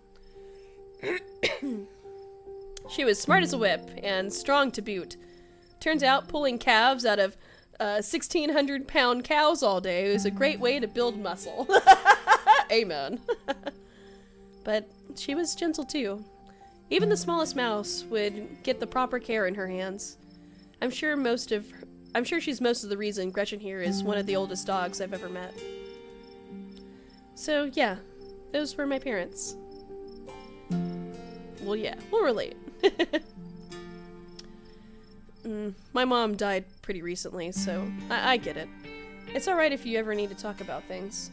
She was smart as a whip, and strong to boot. Turns out pulling calves out of 1,600-pound cows all day was a great way to build muscle. Amen. But she was gentle too. Even the smallest mouse would get the proper care in her hands. I'm sure she's most of the reason Gretchen here is one of the oldest dogs I've ever met. So yeah, those were my parents. Well, yeah, we'll relate. My mom died pretty recently, so I get it. It's alright if you ever need to talk about things.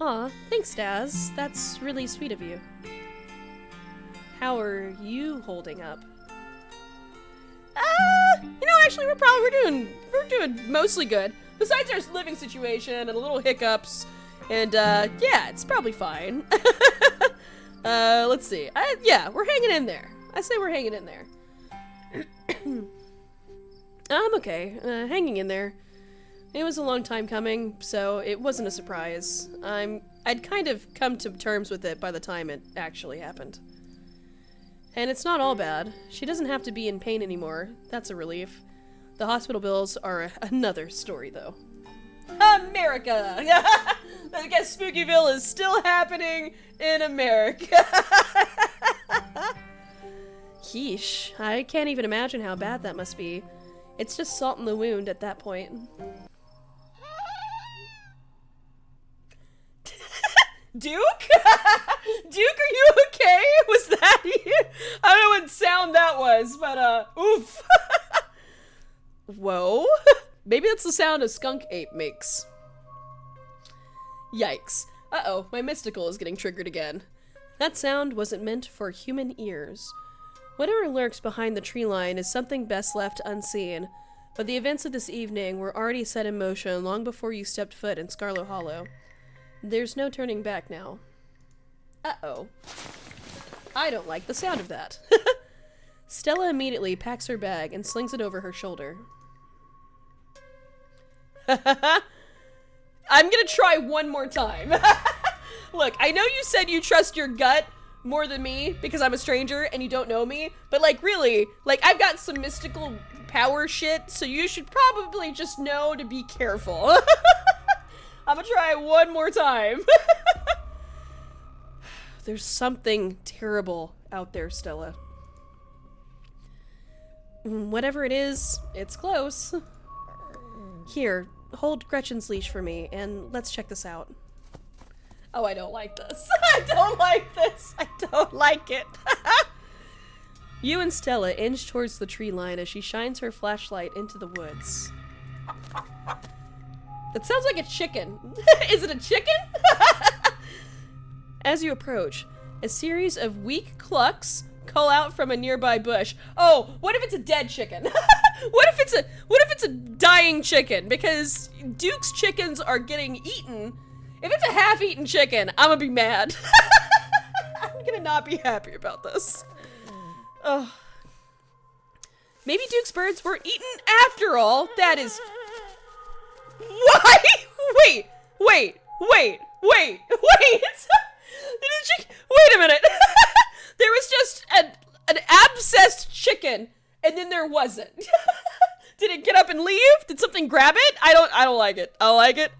Aw, thanks, Daz. That's really sweet of you. How are you holding up? Actually, we're doing mostly good. Besides our living situation and a little hiccups And, yeah, it's probably fine. Let's see. Yeah, we're hanging in there. I say we're hanging in there. I'm okay. Hanging in there. It was a long time coming, so it wasn't a surprise. I'd kind of come to terms with it by the time it actually happened. And it's not all bad. She doesn't have to be in pain anymore. That's a relief. The hospital bills are another story, though. America! I guess Spookyville is still happening in America. Yeesh. I can't even imagine how bad that must be. It's just salt in the wound at that point. Duke? Duke, are you okay? Was that you? I don't know what sound that was, but, oof. Whoa. Maybe that's the sound a skunk ape makes. Yikes. Uh-oh, my mystical is getting triggered again. That sound wasn't meant for human ears. Whatever lurks behind the tree line is something best left unseen, but the events of this evening were already set in motion long before you stepped foot in Scarlet Hollow. There's no turning back now. Uh-oh. I don't like the sound of that. Stella immediately packs her bag and slings it over her shoulder. I'm gonna try one more time. Look, I know you said you trust your gut more than me because I'm a stranger and you don't know me, but like really, like I've got some mystical power shit, so you should probably just know to be careful. I'm gonna try one more time. There's something terrible out there, Stella. Whatever it is, it's close. Here, hold Gretchen's leash for me, and let's check this out. Oh, I don't like this. I don't like this. I don't like it. You and Stella inch towards the tree line as she shines her flashlight into the woods. That sounds like a chicken. Is it a chicken? As you approach, a series of weak clucks call out from a nearby bush. Oh, what if it's a dead chicken? What if it's a dying chicken? Because Duke's chickens are getting eaten. If it's a half-eaten chicken, I'm gonna be mad. I'm gonna not be happy about this. Oh. Maybe Duke's birds were eaten after all. That is... Why? Wait a minute. There was just an abscessed chicken, and then there wasn't. Did it get up and leave? Did something grab it? I don't like it. I like it.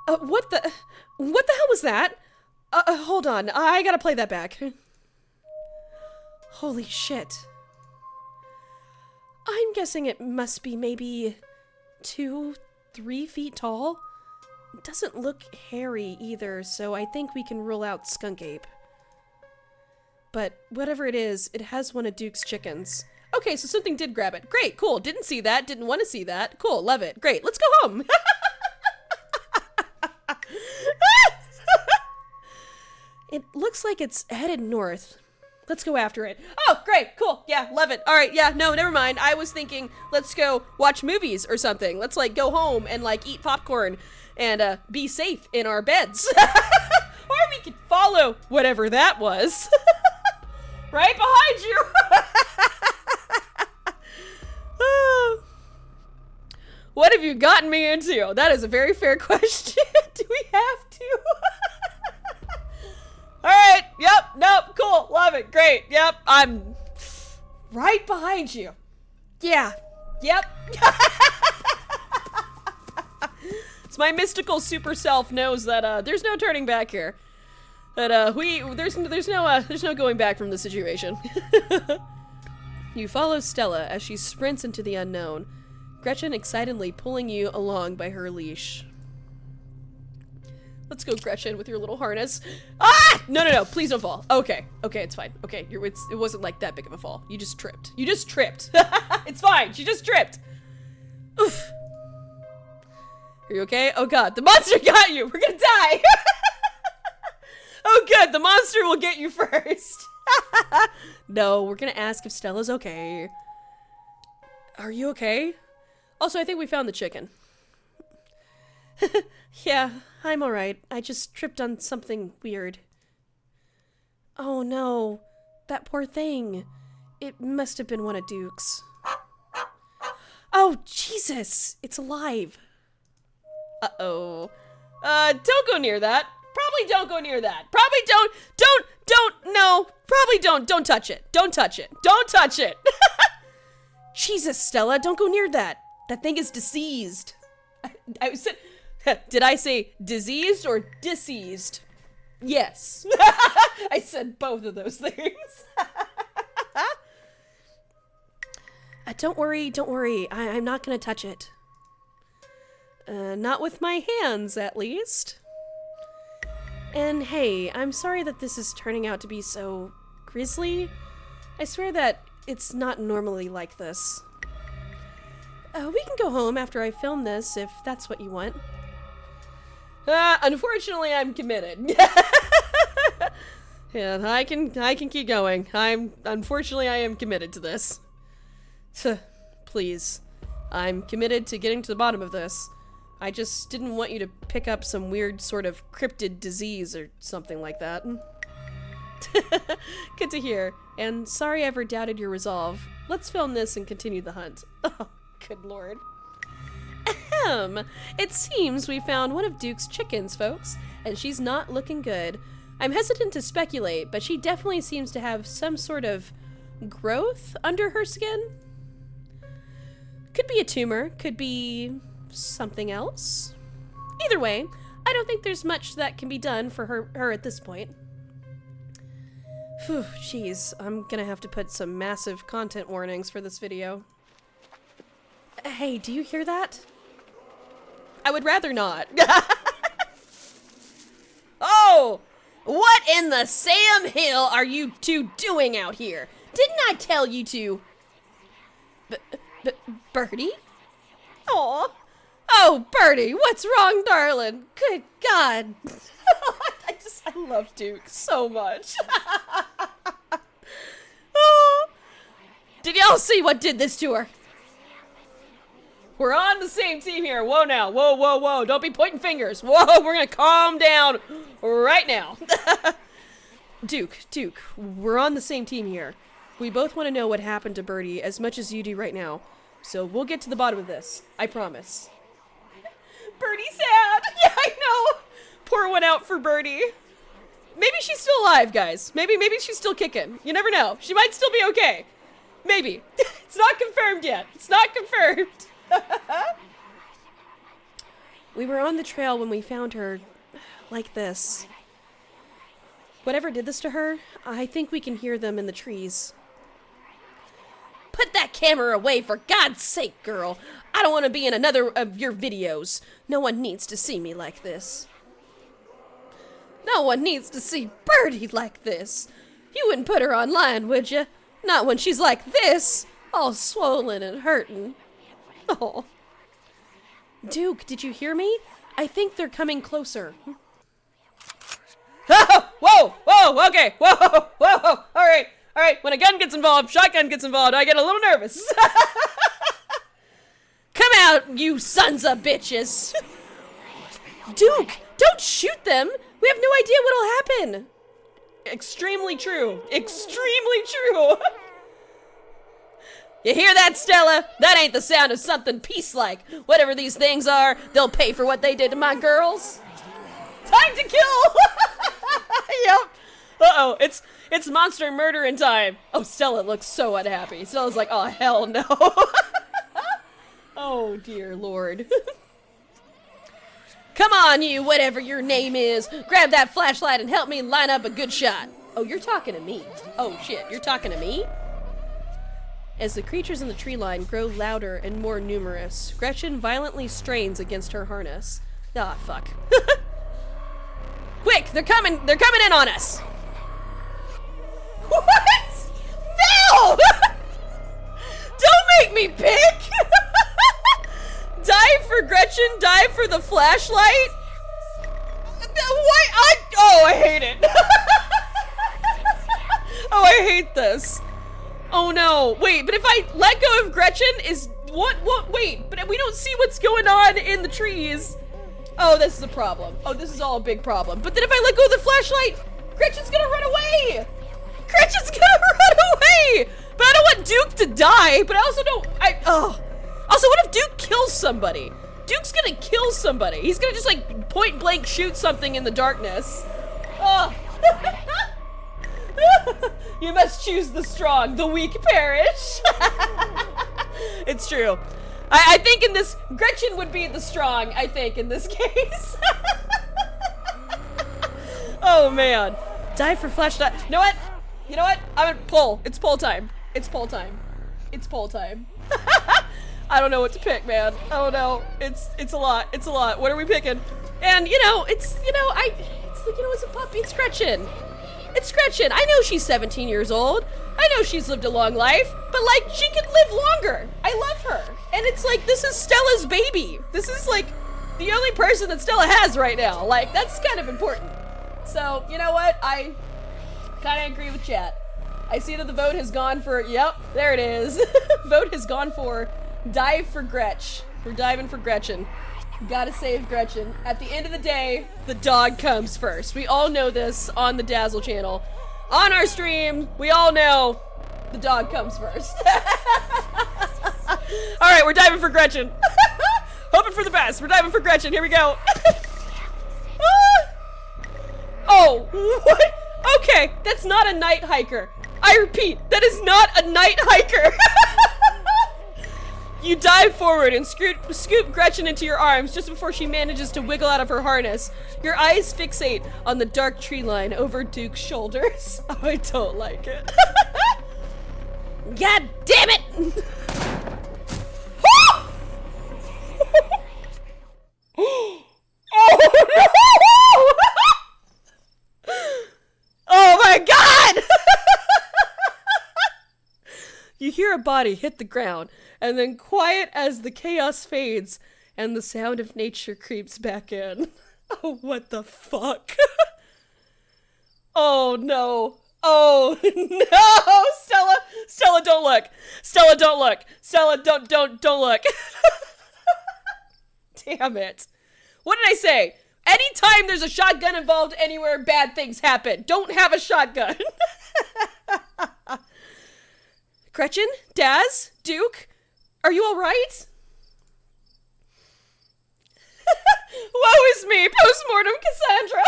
What the hell was that? Hold on. I gotta play that back. Holy shit. I'm guessing it must be maybe 2-3 feet tall. It doesn't look hairy either, so I think we can rule out skunk ape. But whatever it is, it has one of Duke's chickens. Okay, so something did grab it. Great, cool. Didn't see that. Didn't want to see that. Cool, love it. Great, let's go home. It looks like it's headed north. Let's go after it. Oh, great, cool. Yeah, love it. All right, yeah, no, never mind. I was thinking, let's go watch movies or something. Let's like go home and like eat popcorn and be safe in our beds. Or we could follow whatever that was. Right behind you. What have you gotten me into? That is a very fair question. Do we have to? Alright, yep, nope, cool, love it, great, yep, I'm right behind you. Yeah, yep. It's my mystical super self knows that, there's no turning back here. That, there's no going back from the situation. You follow Stella as she sprints into the unknown, Gretchen excitedly pulling you along by her leash. Let's go, Gretchen, with your little harness. Ah! No, please don't fall. Okay, it's fine. Okay, it wasn't like that big of a fall. You just tripped. It's fine, she just tripped. Oof. Are you okay? Oh god, the monster got you! We're gonna die! Oh good, the monster will get you first. No, we're gonna ask if Stella's okay. Are you okay? Also, I think we found the chicken. Yeah, I'm alright. I just tripped on something weird. Oh no, that poor thing. It must have been one of Duke's. Oh, Jesus! It's alive. Uh-oh. Don't go near that. Probably don't go near that. Probably no. Probably don't touch it. Don't touch it. Don't touch it. Jesus, Stella, don't go near that. That thing is diseased. I said, did I say diseased or deceased? Yes. I said both of those things. Don't worry. I'm not gonna touch it. Not with my hands, at least. And hey, I'm sorry that this is turning out to be so grisly. I swear that it's not normally like this. We can go home after I film this, if that's what you want. Unfortunately, I'm committed. Yeah, I can keep going. Unfortunately, I am committed to this. Please. I'm committed to getting to the bottom of this. I just didn't want you to pick up some weird sort of cryptid disease or something like that. Good to hear. And sorry I ever doubted your resolve. Let's film this and continue the hunt. Oh, good lord. Ahem. It seems we found one of Duke's chickens, folks, and she's not looking good. I'm hesitant to speculate, but she definitely seems to have some sort of growth under her skin. Could be a tumor, could be something else. Either way, I don't think there's much that can be done for her at this point. Phew, jeez, I'm gonna have to put some massive content warnings for this video. Hey, do you hear that? I would rather not. Oh! What in the Sam Hill are you two doing out here? Didn't I tell you to? Birdie? Aw. Oh, Birdie, what's wrong, darling? Good God. I love Duke so much. Oh. Did y'all see what did this to her? We're on the same team here. Whoa now. Whoa. Don't be pointing fingers. Whoa, we're gonna calm down right now. Duke, we're on the same team here. We both want to know what happened to Birdie as much as you do right now. So we'll get to the bottom of this. I promise. Birdie's sad. Yeah, I know. Pour one out for Birdie. Maybe she's still alive, guys. Maybe she's still kicking. You never know. She might still be okay. Maybe. It's not confirmed yet. It's not confirmed. We were on the trail when we found her like this. Whatever did this to her, I think we can hear them in the trees. Put that camera away, for God's sake, girl. I don't want to be in another of your videos. No one needs to see me like this. No one needs to see Birdie like this. You wouldn't put her online, would you? Not when she's like this, all swollen and hurting. Oh. Duke, did you hear me? I think they're coming closer. Whoa, okay, whoa, all right. When a gun gets involved, shotgun gets involved, I get a little nervous. Come out, you sons of bitches. Duke, don't shoot them. We have no idea what'll happen. Extremely true. You hear that, Stella? That ain't the sound of something peace-like. Whatever these things are, they'll pay for what they did to my girls. Time to kill! Yep. Uh-oh, it's monster murdering time. Oh, Stella looks so unhappy. Stella's like, oh, hell no. Oh, dear Lord. Come on, you, whatever your name is. Grab that flashlight and help me line up a good shot. Oh, you're talking to me. Oh, shit, you're talking to me? As the creatures in the tree line grow louder and more numerous, Gretchen violently strains against her harness. Ah, fuck. Quick, they're coming in on us. What? No! Don't make me pick! Die for Gretchen, die for the flashlight? Why? I hate it. Oh, I hate this. Oh no, wait, but if I let go of Gretchen, wait, but we don't see what's going on in the trees. Oh, this is a problem. Oh, this is all a big problem. But then if I let go of the flashlight, Gretchen's gonna run away! Gretchen's gonna run away! But I don't want Duke to die, but I also don't, Also, what if Duke kills somebody? Duke's gonna kill somebody. He's gonna just like point blank shoot something in the darkness. Oh. You must choose the strong, the weak perish. It's true. I think in this, Gretchen would be the strong, I think, in this case. Oh man. Die for flashlight. You know what? You know what? I'm gonna pull. It's pull time. It's pull time. It's pull time. I don't know what to pick, man. I don't know. It's a lot. It's a lot. What are we picking? And it's a puppy. It's Gretchen. It's Gretchen. I know she's 17 years old. I know she's lived a long life, but like she can live longer. I love her. And it's like, this is Stella's baby. This is like the only person that Stella has right now. Like, that's kind of important. So, you know what? I kind of agree with chat. I see that the vote has gone for, yep, there it is. Vote has gone for dive for Gretch. We're diving for Gretchen. Gotta save Gretchen. At the end of the day, the dog comes first. We all know this on the Dazzle channel. On our stream, we all know the dog comes first. All right, we're diving for Gretchen. Hoping for the best. We're diving for Gretchen. Here we go. Oh, what? Okay, that's not a night hiker. I repeat, that is not a night hiker. You dive forward and scoop Gretchen into your arms just before she manages to wiggle out of her harness. Your eyes fixate on the dark tree line over Duke's shoulders. Oh, I don't like it. God damn it! Oh no! Oh my god! You hear a body hit the ground, and then quiet as the chaos fades, and the sound of nature creeps back in. Oh, what the fuck? Oh no. Oh no! Stella! Stella, don't look! Stella, don't look! Stella, don't look! Damn it. What did I say? Anytime there's a shotgun involved anywhere, bad things happen. Don't have a shotgun. Gretchen? Daz? Duke? Are you alright? Woe is me, postmortem Cassandra.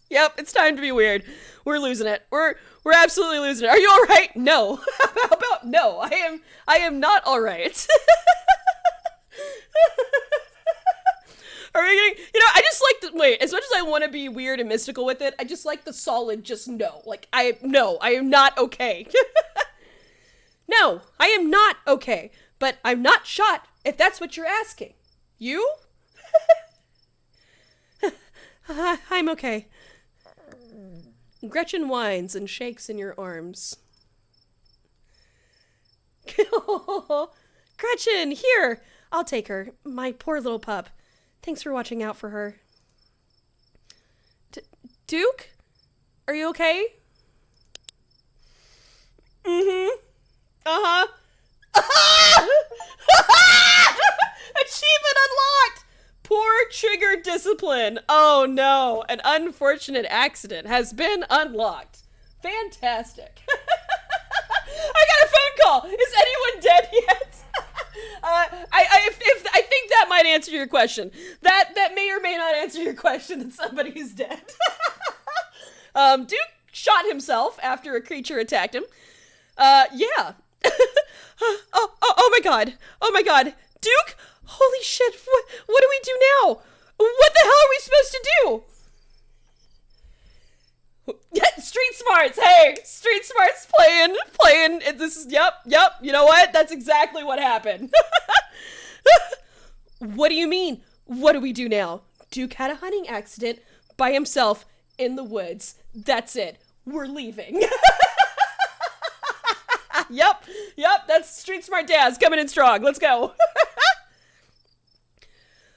Yep, it's time to be weird. We're losing it. We're absolutely losing it. Are you alright? No. How about no? I am not alright. Are we getting, I just like the, wait, as much as I want to be weird and mystical with it, I just like the solid just no. Like, I am not okay. No, I am not okay. But I'm not shot, if that's what you're asking. You? I'm okay. Gretchen whines and shakes in your arms. Gretchen, here! I'll take her. My poor little pup. Thanks for watching out for her. Duke? Are you okay? Mm-hmm. Uh-huh. Achievement unlocked! Poor trigger discipline. Oh no, an unfortunate accident has been unlocked. Fantastic. I got a phone call. Is anyone dead yet? I think that might answer your question. That may or may not answer your question that somebody is dead. Duke shot himself after a creature attacked him. Yeah. Oh my god. Oh my god. Duke? Holy shit. What do we do now? What the hell are we supposed to do? Street Smarts, hey! Street Smarts playing. This is, yep. You know what? That's exactly what happened. What do you mean? What do we do now? Duke had a hunting accident by himself in the woods. That's it. We're leaving. Yep, that's Street Smart Daz coming in strong. Let's go.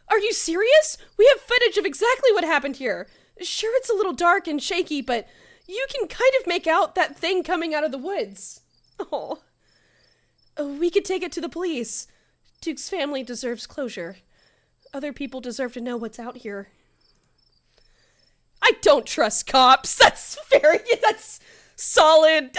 Are you serious? We have footage of exactly what happened here. Sure, it's a little dark and shaky, but you can kind of make out that thing coming out of the woods. Oh. We could take it to the police. Duke's family deserves closure. Other people deserve to know what's out here. I don't trust cops. That's solid.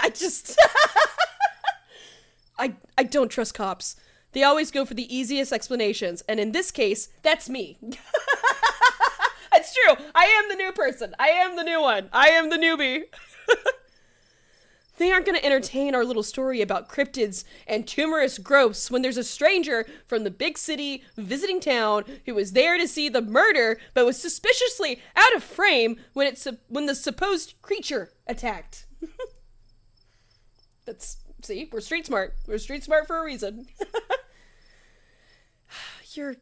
I don't trust cops. They always go for the easiest explanations, and in this case, that's me. It's true. I am the new person. I am the new one. I am the newbie. They aren't going to entertain our little story about cryptids and tumorous growths when there's a stranger from the big city visiting town who was there to see the murder but was suspiciously out of frame when the supposed creature attacked. See, we're street smart. We're street smart for a reason. You're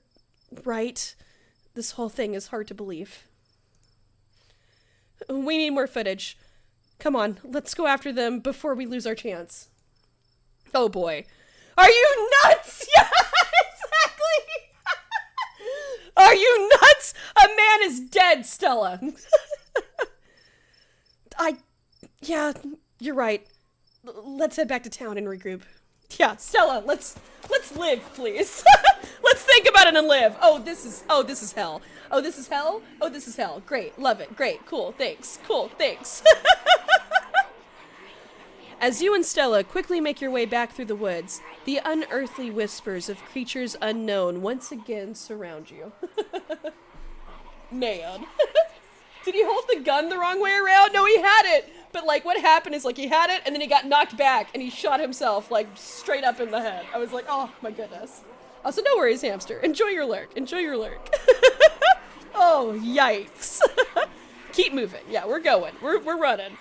right. This whole thing is hard to believe. We need more footage. Come on, let's go after them before we lose our chance. Oh boy. Are you nuts? Yeah, exactly. Are you nuts? A man is dead, Stella. Yeah, you're right. Let's head back to town and regroup. Yeah, Stella, let's live, please. Let's think about it and live. Oh, this is hell. Oh, this is hell? Oh, this is hell. Great, love it. Great, cool, thanks. Cool, thanks. As you and Stella quickly make your way back through the woods, the unearthly whispers of creatures unknown once again surround you. Man. Did he hold the gun the wrong way around? No, he had it. But like what happened is like he had it and then he got knocked back and he shot himself like straight up in the head. I was like, oh my goodness. Also, no worries, hamster. Enjoy your lurk. Enjoy your lurk. Oh, yikes. Keep moving. Yeah, we're going. We're running.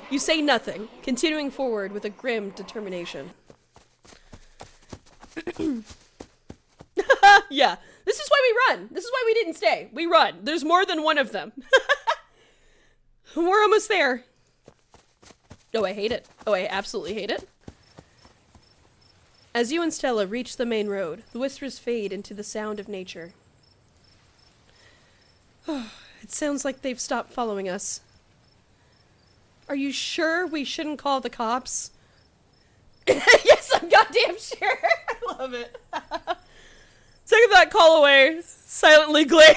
You say nothing, continuing forward with a grim determination. Yeah, this is why we run. This is why we didn't stay. We run. There's more than one of them. We're almost there. Oh, I hate it. Oh, I absolutely hate it. As you and Stella reach the main road, the whispers fade into the sound of nature. It sounds like they've stopped following us. Are you sure we shouldn't call the cops? Yes, I'm goddamn sure. I love it. Second thought, call away. Silently glare.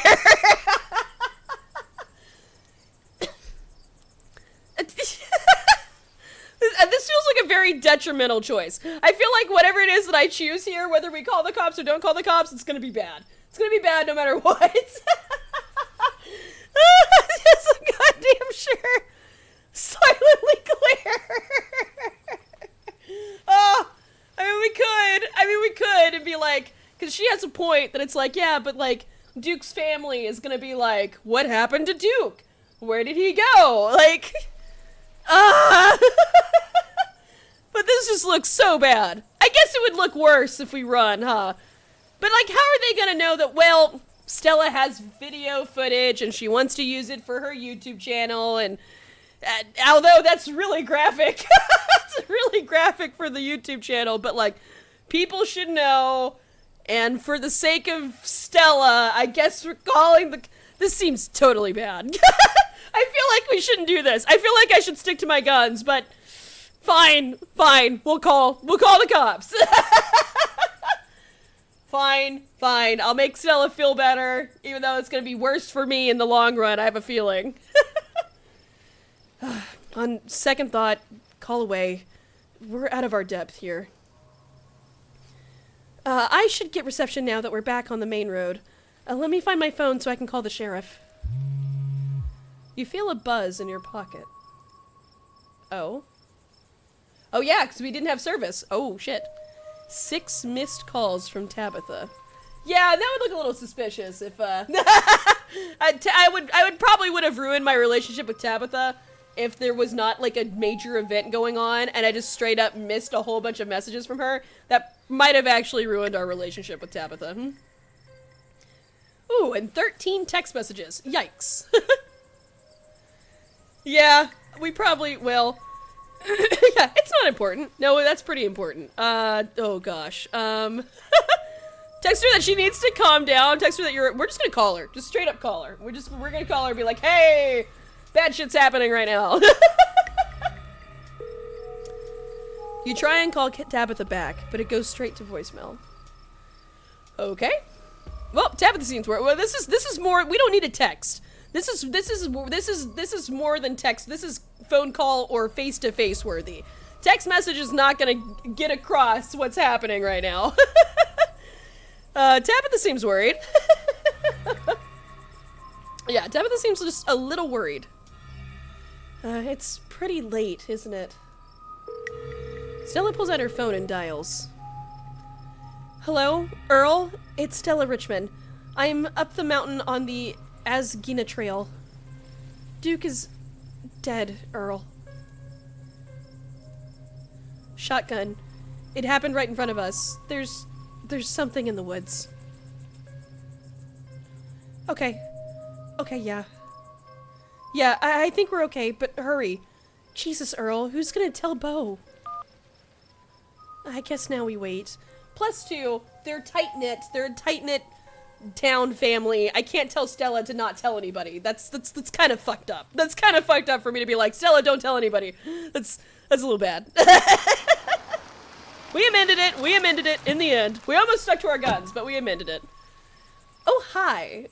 This feels like a very detrimental choice. I feel like whatever it is that I choose here, whether we call the cops or don't call the cops, it's gonna be bad. It's gonna be bad no matter what. Yes, I'm goddamn sure. Silently glare. Oh, I mean, we could and be like, because she has a point that it's like, yeah, but like, Duke's family is gonna be like, what happened to Duke? Where did he go? Like, but this just looks so bad. I guess it would look worse if we run, huh? But like, how are they gonna know that, well, Stella has video footage and she wants to use it for her YouTube channel, and although that's really graphic. It's really graphic for the YouTube channel, but like, people should know, and for the sake of Stella, I guess we're calling this seems totally bad. I feel like we shouldn't do this. I feel like I should stick to my guns, but fine, we'll call the cops. Fine, I'll make Stella feel better, even though it's gonna be worse for me in the long run, I have a feeling. On second thought, call away. We're out of our depth here. I should get reception now that we're back on the main road. Let me find my phone so I can call the sheriff. You feel a buzz in your pocket. Oh? Oh yeah, because we didn't have service. Oh, shit. 6 missed calls from Tabitha. Yeah, that would look a little suspicious if, I would probably would have ruined my relationship with Tabitha if there was not, like, a major event going on and I just straight up missed a whole bunch of messages from her. That might have actually ruined our relationship with Tabitha. Ooh, and 13 text messages. Yikes. Yeah, we probably, well, yeah, it's not important. No, that's pretty important. Oh gosh. Text her that she needs to calm down. Text her that we're just gonna call her. Just straight up call her. We're gonna call her and be like, hey, bad shit's happening right now. You try and call Tabitha back, but it goes straight to voicemail. Okay. Well, tap at the scenes. Well, this is more. We don't need a text. This is more than text. This is phone call or face-to-face worthy. Text message is not gonna get across what's happening right now. Tabitha seems worried. Yeah, Tabitha seems just a little worried. It's pretty late, isn't it? Stella pulls out her phone and dials. Hello, Earl? It's Stella Richmond. I'm up the mountain on the Asgina Trail. Duke is dead, Earl. Shotgun. It happened right in front of us. There's something in the woods. Okay. Okay, yeah. Yeah, I think we're okay, but hurry. Jesus, Earl, who's gonna tell Bo? I guess now we wait. +2, they're tight-knit. They're a tight-knit town family. I can't tell Stella to not tell anybody. That's kind of fucked up. That's kind of fucked up for me to be like, Stella, don't tell anybody. That's a little bad. We amended it. We amended it in the end. We almost stuck to our guns, but we amended it. Oh, hi.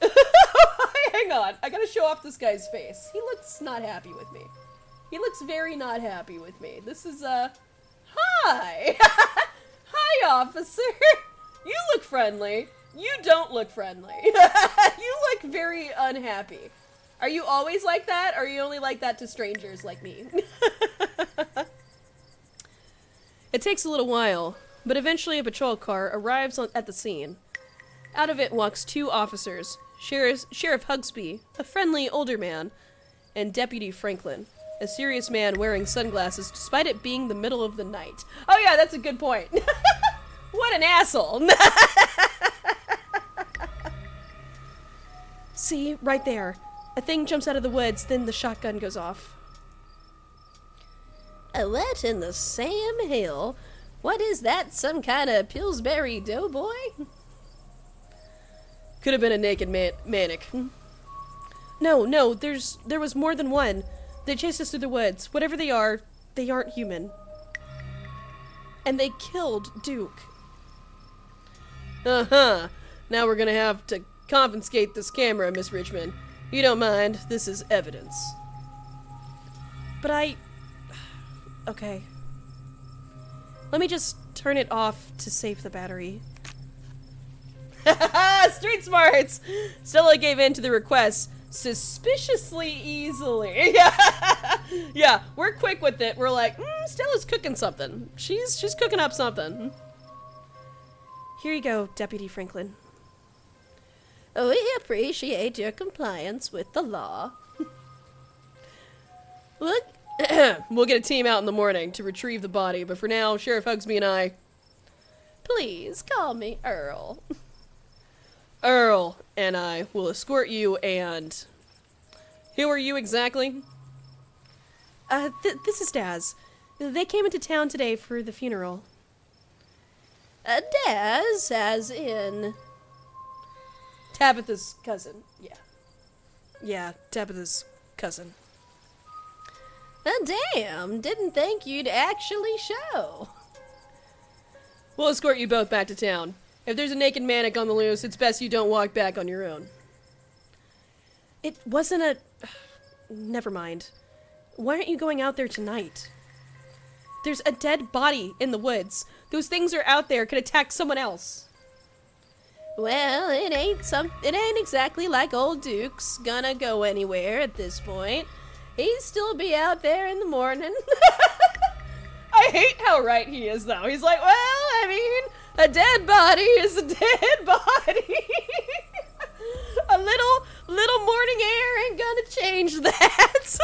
Hang on. I gotta show off this guy's face. He looks not happy with me. He looks very not happy with me. This is, hi. Hi, officer. You look friendly. You don't look friendly. You look very unhappy. Are you always like that, or are you only like that to strangers like me? It takes a little while, but eventually a patrol car arrives at the scene. Out of it walks 2 officers, Sheriff Hugsby, a friendly older man, and Deputy Franklin, a serious man wearing sunglasses despite it being the middle of the night. Oh yeah, that's a good point. What an asshole. See, right there. A thing jumps out of the woods, then the shotgun goes off. What in the Sam Hill? What is that, some kind of Pillsbury doughboy? Could have been a naked manic. No, there was more than one. They chased us through the woods. Whatever they aren't human. And they killed Duke. Uh-huh. Now we're gonna have to confiscate this camera, Miss Richmond. You don't mind, this is evidence. But okay. Let me just turn it off to save the battery. Street smarts! Stella gave in to the request suspiciously easily. Yeah, we're quick with it. We're like, Stella's cooking something. She's cooking up something. Here you go, Deputy Franklin. We appreciate your compliance with the law. Look, we'll get a team out in the morning to retrieve the body, but for now, Sheriff Hugsby and I... Please call me Earl. Earl and I will escort you and... Who are you exactly? This is Daz. They came into town today for the funeral. Daz, as in... Tabitha's cousin, yeah. Yeah, Tabitha's cousin. Damn, didn't think you'd actually show. We'll escort you both back to town. If there's a naked manic on the loose, it's best you don't walk back on your own. It wasn't a... Never mind. Why aren't you going out there tonight? There's a dead body in the woods. Those things are out there, could attack someone else. Well, it ain't exactly like old Duke's gonna go anywhere at this point. He'd still be out there in the morning. I hate how right he is, though. He's like, well, I mean, a dead body is a dead body. A little morning air ain't gonna change that.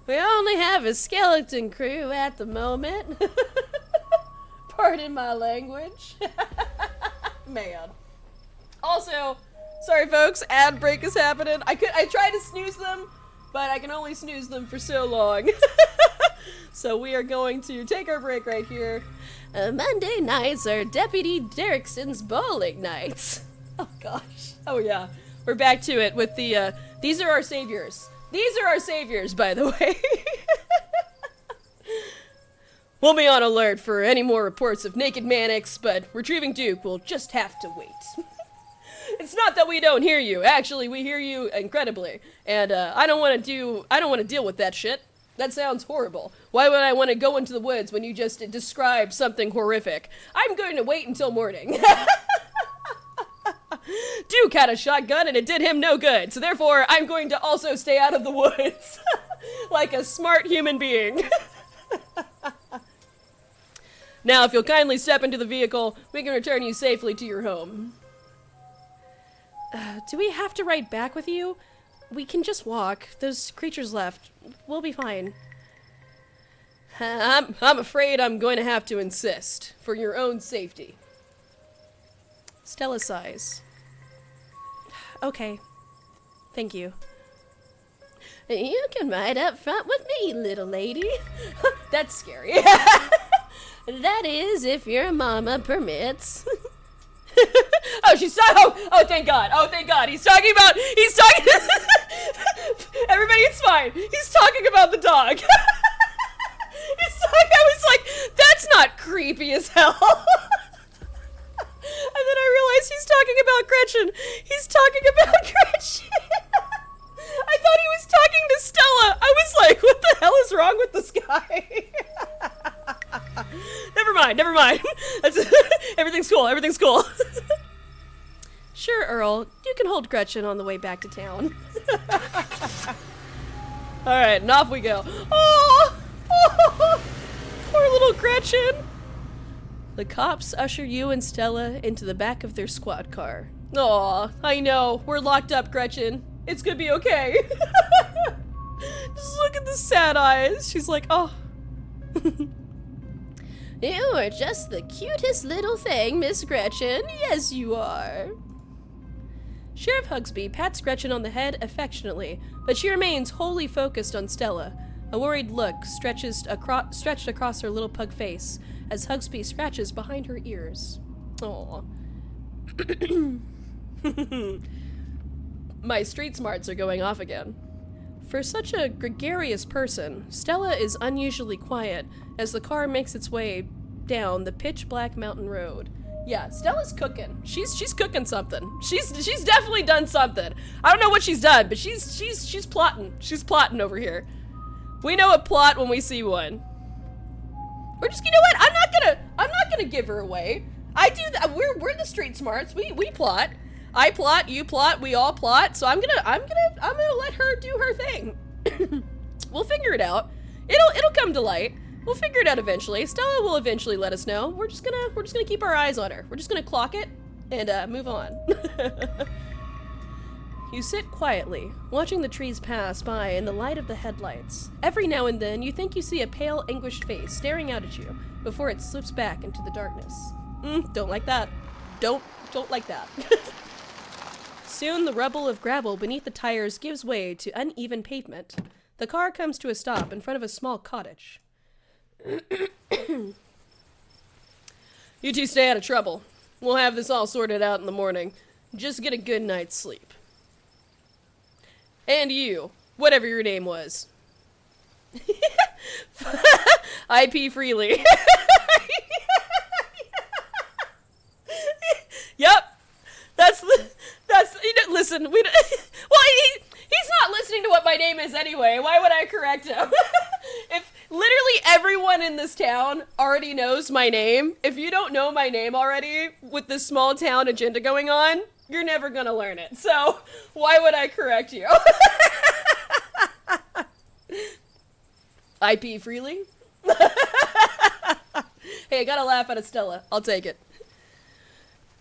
We only have a skeleton crew at the moment. Pardon my language. Man. Also, sorry folks, ad break is happening. I tried to snooze them, but I can only snooze them for so long. So we are going to take our break right here. Monday nights are Deputy Derrickson's bowling nights. Oh gosh. Oh yeah. We're back to it with the, these are our saviors. These are our saviors, by the way. We'll be on alert for any more reports of naked Mannix, but retrieving Duke will just have to wait. It's not that we don't hear you. Actually, we hear you incredibly. And I don't want to deal with that shit. That sounds horrible. Why would I want to go into the woods when you just described something horrific? I'm going to wait until morning. Duke had a shotgun and it did him no good, so therefore I'm going to also stay out of the woods. Like a smart human being. Now, if you'll kindly step into the vehicle, we can return you safely to your home. Do we have to ride back with you? We can just walk. Those creatures left. We'll be fine. I'm afraid I'm going to have to insist, for your own safety. Stella sighs. Okay. Thank you. You can ride up front with me, little lady. That's scary. That is, if your mama permits. Oh, oh, thank God. Oh, thank God. He's talking. Everybody, it's fine. He's talking about the dog. I was like, that's not creepy as hell. And then I realized he's talking about Gretchen. He's talking about Gretchen. I thought he was talking to Stella. I was like, what the hell is wrong with this guy? Never mind. Everything's cool. Sure, Earl. You can hold Gretchen on the way back to town. Alright, and off we go. Oh, poor little Gretchen. The cops usher you and Stella into the back of their squad car. Aw, I know. We're locked up, Gretchen. It's gonna be okay. Just look at the sad eyes. She's like, oh. You are just the cutest little thing, Miss Gretchen. Yes, you are. Sheriff Hugsby pats Gretchen on the head affectionately, but she remains wholly focused on Stella. A worried look stretched across her little pug face as Hugsby scratches behind her ears. Aww. My street smarts are going off again. For such a gregarious person, Stella is unusually quiet as the car makes its way down the pitch-black mountain road. Yeah, Stella's cooking. She's cooking something. She's definitely done something. I don't know what she's done, but she's plotting. She's plotting over here. We know a plot when we see one. We're just, you know what? I'm not gonna give her away. I do that. We're the street smarts. We plot. I plot, you plot, we all plot. So I'm gonna let her do her thing. We'll figure it out. It'll come to light. We'll figure it out eventually. Stella will eventually let us know. We're just gonna keep our eyes on her. We're just gonna clock it and move on. You sit quietly, watching the trees pass by in the light of the headlights. Every now and then, you think you see a pale, anguished face staring out at you before it slips back into the darkness. Don't like that. Don't like that. Soon, the rubble of gravel beneath the tires gives way to uneven pavement. The car comes to a stop in front of a small cottage. You two stay out of trouble. We'll have this all sorted out in the morning. Just get a good night's sleep. And you, whatever your name was. IP freely. Yep. Listen, well, he's not listening to what my name is anyway. Why would I correct him? If literally everyone in this town already knows my name, if you don't know my name already with this small town agenda going on, you're never gonna learn it. So why would I correct you? IP freely? Hey, I gotta laugh at a Stella. I'll take it.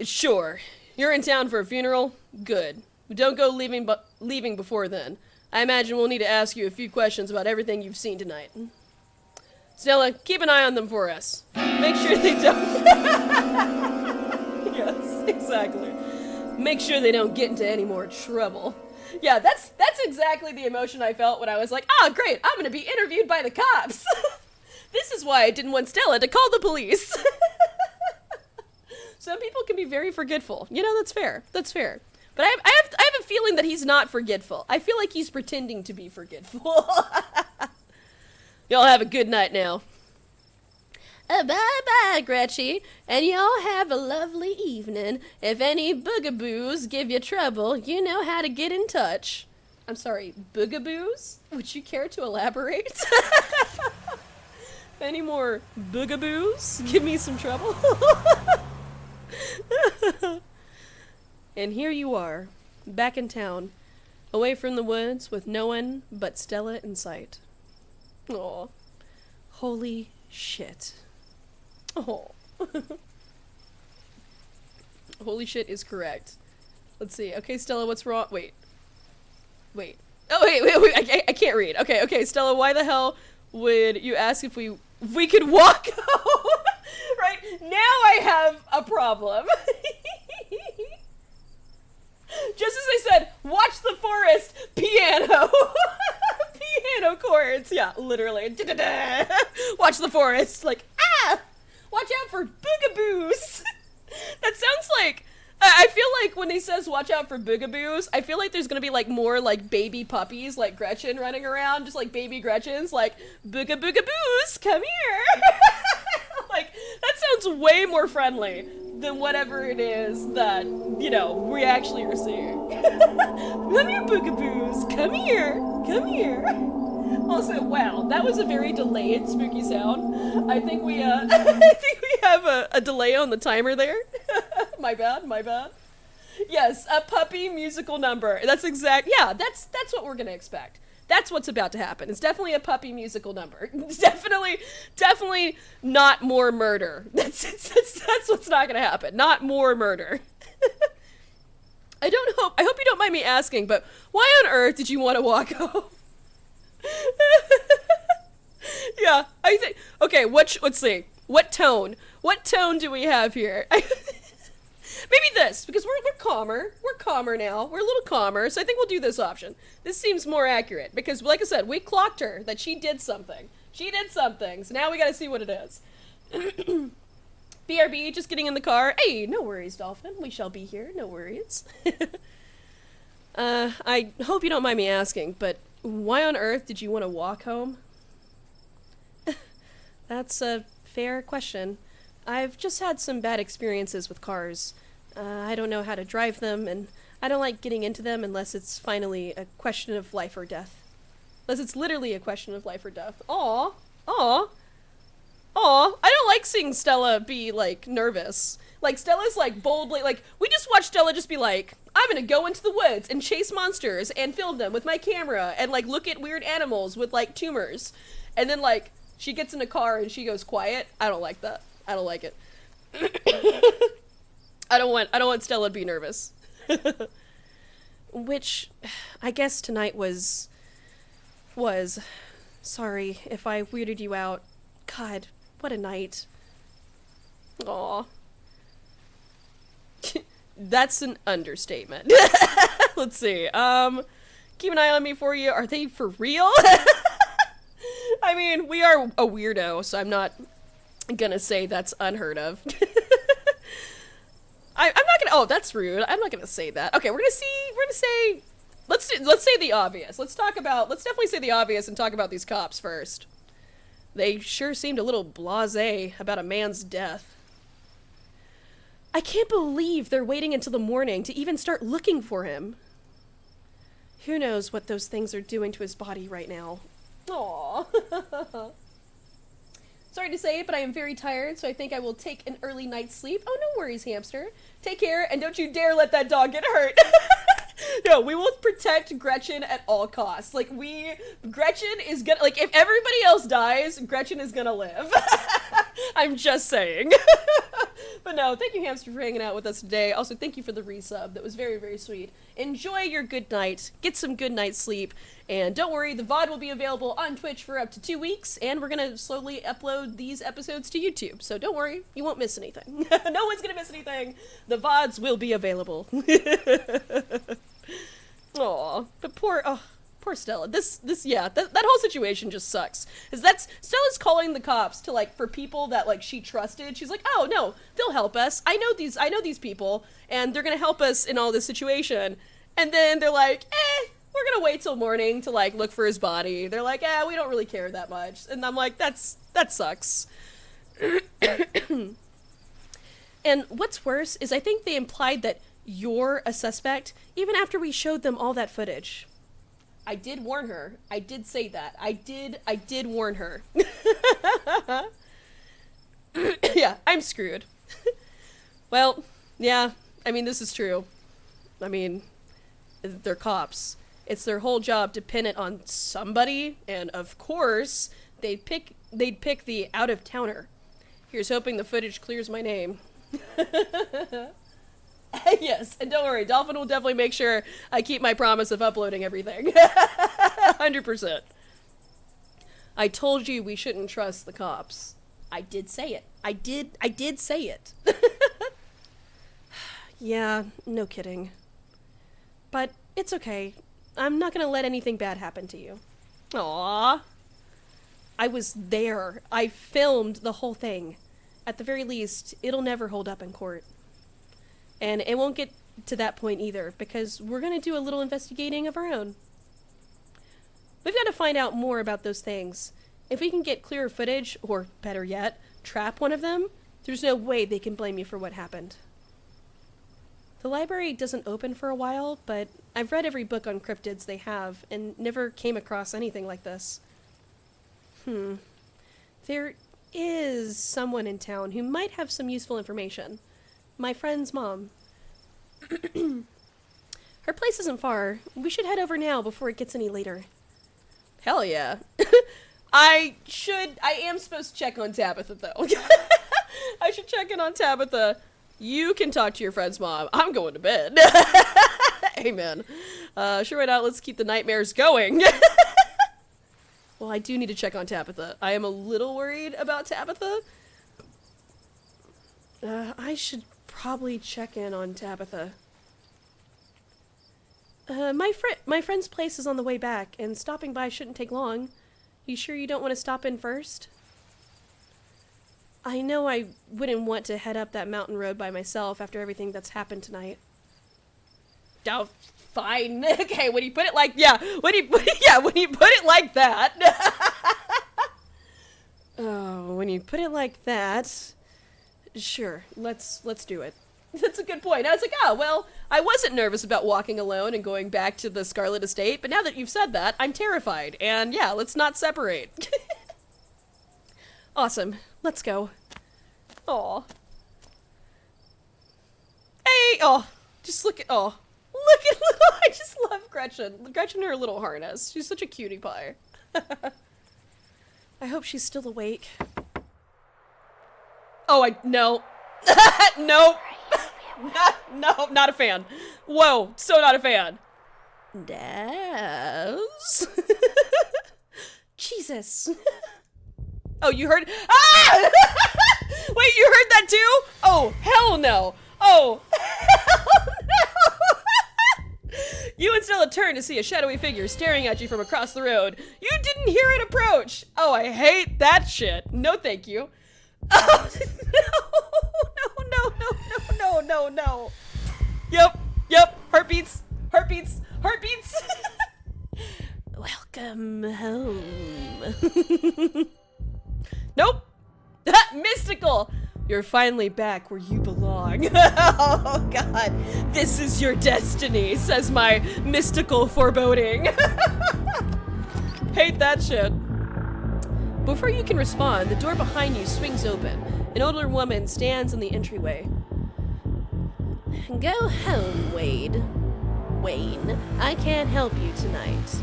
Sure. You're in town for a funeral? Good. Don't go leaving before then. I imagine we'll need to ask you a few questions about everything you've seen tonight. Stella, keep an eye on them for us. Make sure they don't... Yes, exactly. Make sure they don't get into any more trouble. Yeah, that's exactly the emotion I felt when I was like, oh, great, I'm gonna be interviewed by the cops. This is why I didn't want Stella to call the police. Some people can be very forgetful. You know, that's fair. That's fair. But I have a feeling that he's not forgetful. I feel like he's pretending to be forgetful. Y'all have a good night now. Bye-bye, Gretchy, and y'all have a lovely evening. If any boogaboos give you trouble, you know how to get in touch. I'm sorry, boogaboos? Would you care to elaborate? If any more boogaboos give me some trouble. And here you are, back in town, away from the woods with no one but Stella in sight. Aw. Holy shit. Oh. Holy shit is correct. Let's see. Okay, Stella, what's wrong? Wait. Oh, wait. I can't read. Okay, Stella, why the hell would you ask if we could walk home? Right? Now I have a problem. Just as I said, watch the forest, piano. Piano chords. Yeah, literally. Watch the forest. Like, watch out for boogaboos. That sounds like, I feel like when he says watch out for boogaboos, I feel like there's gonna be like more like baby puppies like Gretchen running around, just like baby Gretchens, like boogaboos, come here. Like, that sounds way more friendly than whatever it is that, you know, we actually are seeing. Come here, boogaboos, come here. Also, wow, that was a very delayed spooky sound. I think we have a delay on the timer there. My bad. Yes, a puppy musical number. That's that's what we're gonna expect. That's what's about to happen. It's definitely a puppy musical number. It's definitely not more murder. That's what's not gonna happen. Not more murder. I hope you don't mind me asking, but why on earth did you want to walk home? Yeah, I think, okay, let's see. What tone do we have here? Maybe this, because we're calmer. We're calmer now. We're a little calmer, so I think we'll do this option. This seems more accurate, because like I said, we clocked her that she did something. So now we gotta see what it is. BRB, just getting in the car. Hey, no worries, Dolphin. We shall be here, no worries. I hope you don't mind me asking, but why on earth did you want to walk home? That's a fair question. I've just had some bad experiences with cars. I don't know how to drive them, and I don't like getting into them unless it's finally a question of life or death. Unless it's literally a question of life or death. Aw. I don't like seeing Stella be, like, nervous. Like, Stella's, like, boldly, like, we just watched Stella just be like, I'm gonna go into the woods and chase monsters and film them with my camera and, like, look at weird animals with, like, tumors. And then, like, she gets in a car and she goes quiet. I don't like that. I don't like it. I don't want Stella to be nervous. Which, I guess tonight was... Sorry if I weirded you out. God, what a night. Aw. That's an understatement. Let's see. Keep an eye on me for you. Are they for real? I mean, we are a weirdo, so I'm not gonna say that's unheard of. I'm not gonna, oh, that's rude. I'm not gonna say that. Okay, we're gonna say, let's say the obvious. Let's definitely say the obvious and talk about these cops first. They sure seemed a little blasé about a man's death. I can't believe they're waiting until the morning to even start looking for him. Who knows what those things are doing to his body right now. Aww. Sorry to say it, but I am very tired, so I think I will take an early night's sleep. Oh, no worries, hamster. Take care, and don't you dare let that dog get hurt. No, we will protect Gretchen at all costs. Like, Gretchen is gonna, like, if everybody else dies, Gretchen is gonna live. I'm just saying. But no, thank you, hamster, for hanging out with us today. Also, thank you for the resub. That was very, very sweet. Enjoy your good night. Get some good night's sleep. And don't worry, the VOD will be available on Twitch for up to 2 weeks, and we're gonna slowly upload these episodes to YouTube. So don't worry, you won't miss anything. No one's gonna miss anything. The VODs will be available. Aw, but poor Stella. That whole situation just sucks. Stella's calling the cops to, like, for people that, like, she trusted. She's like, oh no, they'll help us. I know these people, and they're gonna help us in all this situation. And then they're like, we're gonna wait till morning to, like, look for his body. They're like, we don't really care that much. And I'm like, that sucks. And what's worse is I think they implied that you're a suspect even after we showed them all that footage. I did warn her. I did say that. I did warn her. Yeah, I'm screwed. Well, yeah, I mean, this is true. I mean, they're cops. It's their whole job to pin it on somebody, and of course, they'd pick the out-of-towner. Here's hoping the footage clears my name. Yes, and don't worry, Dolphin will definitely make sure I keep my promise of uploading everything. 100%. I told you we shouldn't trust the cops. I did say it. I did say it. Yeah, no kidding. But it's okay. I'm not gonna let anything bad happen to you. Aww. I was there. I filmed the whole thing. At the very least, it'll never hold up in court. And it won't get to that point either, because we're gonna do a little investigating of our own. We've got to find out more about those things. If we can get clearer footage, or better yet, trap one of them, there's no way they can blame you for what happened. The library doesn't open for a while, but I've read every book on cryptids they have, and never came across anything like this. There is someone in town who might have some useful information. My friend's mom. Her place isn't far. We should head over now before it gets any later. Hell yeah. I am supposed to check on Tabitha, though. I should check in on Tabitha. You can talk to your friend's mom. I'm going to bed. Amen. Sure, why not? Let's keep the nightmares going. Well, I do need to check on Tabitha. I am a little worried about Tabitha. I should probably check in on Tabitha. My friend's place is on the way back, and stopping by shouldn't take long. You sure you don't want to stop in first? I know I wouldn't want to head up that mountain road by myself after everything that's happened tonight. Oh, fine. Okay, when you put it like, when you put it like that. Oh, when you put it like that, sure, let's do it. That's a good point. I was like, oh, well, I wasn't nervous about walking alone and going back to the Scarlet estate, but now that you've said that, I'm terrified. And yeah, let's not separate. Awesome. Let's go. Aw. Hey! Oh, just look at little, I just love Gretchen. Gretchen and her little harness. She's such a cutie pie. I hope she's still awake. Oh, no. Nope. Not a fan. Whoa, so not a fan. Daz. Jesus. Oh, you heard? Ah! Wait, you heard that too? Oh, hell no. Oh, hell no. You and Stella turned to see a shadowy figure staring at you from across the road. You didn't hear it approach. Oh, I hate that shit. No, thank you. Oh, no. Yep. Heartbeats. Welcome home. Nope. Mystical. You're finally back where you belong. Oh, God. This is your destiny, says my mystical foreboding. Hate that shit. Before you can respond, the door behind you swings open. An older woman stands in the entryway. Go home, Wayne. I can't help you tonight.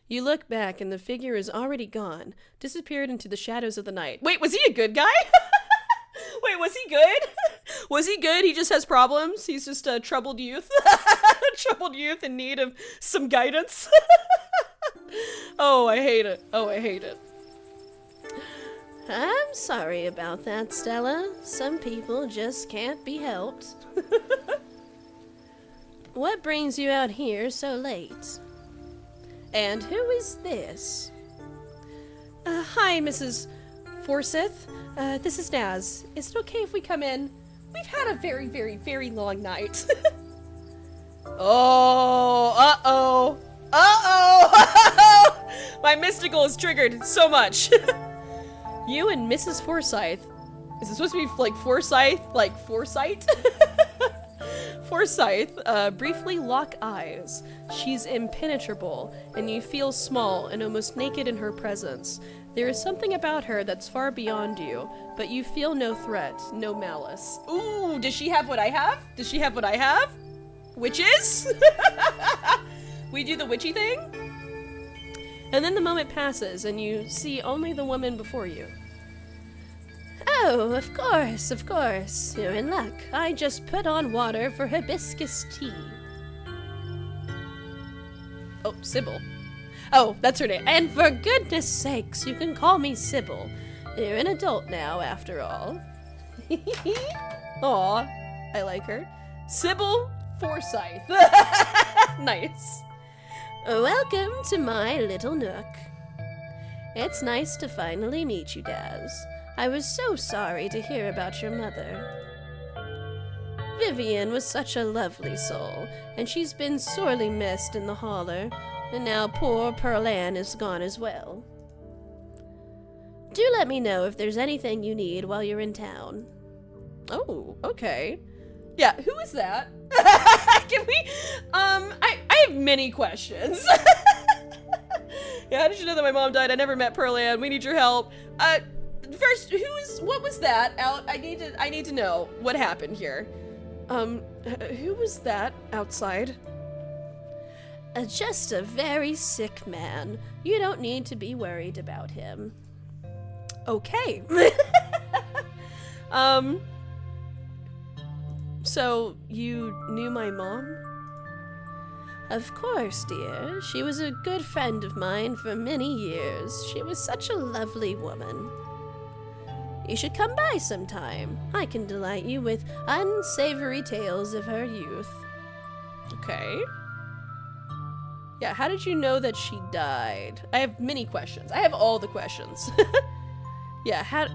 You look back and the figure is already gone, disappeared into the shadows of the night. Wait, was he a good guy? Wait, was he good? Was he good? He just has problems? He's just a troubled youth? Troubled youth in need of some guidance? Oh, I hate it. I'm sorry about that, Stella. Some people just can't be helped. What brings you out here so late? And who is this? Hi, Mrs. Forsyth. This is Naz. Is it okay if we come in? We've had a very, very, very long night. Oh, uh-oh. My mystical is triggered so much. You and Mrs. Forsyth. Is it supposed to be like Forsyth? Like Foresight? Forsyth briefly lock eyes. She's impenetrable, and you feel small and almost naked in her presence. There is something about her that's far beyond you, but you feel no threat, no malice. Ooh, does she have what I have? Does she have what I have? Witches? We do the witchy thing? And then the moment passes, and you see only the woman before you. Oh, of course, of course. You're in luck. I just put on water for hibiscus tea. Oh, Sybil. Oh, that's her name. And for goodness sakes, you can call me Sybil. You're an adult now, after all. Aw, I like her. Sybil Forsyth. Nice. Welcome to my little nook. It's nice to finally meet you, Daz. I was so sorry to hear about your mother. Vivian was such a lovely soul, and she's been sorely missed in the holler, and now poor Pearl Ann is gone as well. Do let me know if there's anything you need while you're in town. Oh, okay. Yeah, who is that? Can we, I have many questions. Yeah, how did you know that my mom died? I never met Pearl Ann. We need your help. First, what was that out? I need to know what happened here. Who was that outside? Just a very sick man. You don't need to be worried about him. Okay. So you knew my mom? Of course, dear. She was a good friend of mine for many years. She was such a lovely woman. You should come by sometime. I can delight you with unsavory tales of her youth. Okay. Yeah, how did you know that she died? I have many questions. I have all the questions. Yeah, how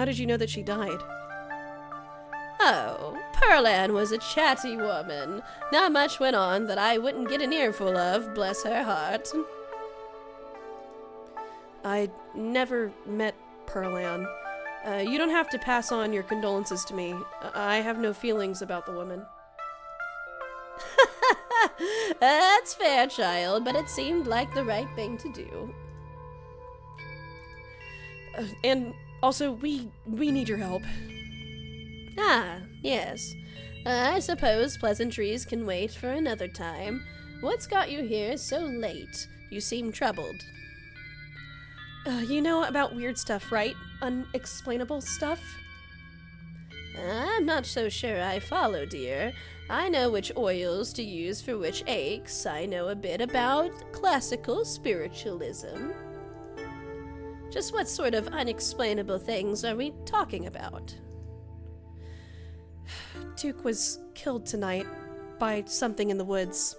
did you know that she died? Oh, Pearl Ann was a chatty woman. Not much went on that I wouldn't get an earful of, bless her heart. I never met Pearl Ann. You don't have to pass on your condolences to me. I have no feelings about the woman. That's fair, child, but it seemed like the right thing to do. And also, we need your help. Ah, yes. I suppose pleasantries can wait for another time. What's got you here so late? You seem troubled. You know about weird stuff, right? Unexplainable stuff? I'm not so sure I follow, dear. I know which oils to use for which aches. I know a bit about classical spiritualism. Just what sort of unexplainable things are we talking about? Duke was killed tonight by something in the woods.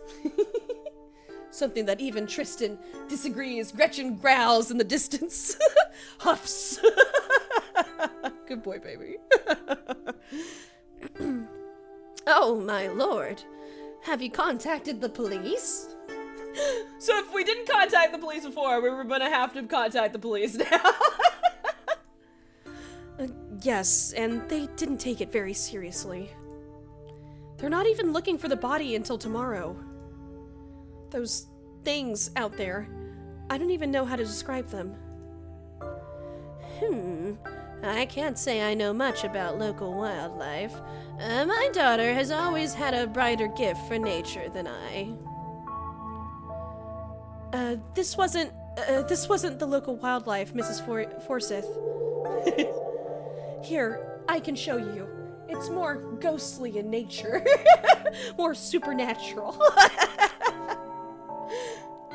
Something that even Tristan disagrees. Gretchen growls in the distance. Huffs. Good boy, baby. Oh, my lord. Have you contacted the police? So if we didn't contact the police before, we were gonna have to contact the police now. Yes, and they didn't take it very seriously. They're not even looking for the body until tomorrow. Those things out there, I don't even know how to describe them. I can't say I know much about local wildlife. My daughter has always had a brighter gift for nature than I. This wasn't the local wildlife, Mrs. Forsyth. Here, I can show you. It's more ghostly in nature. More supernatural.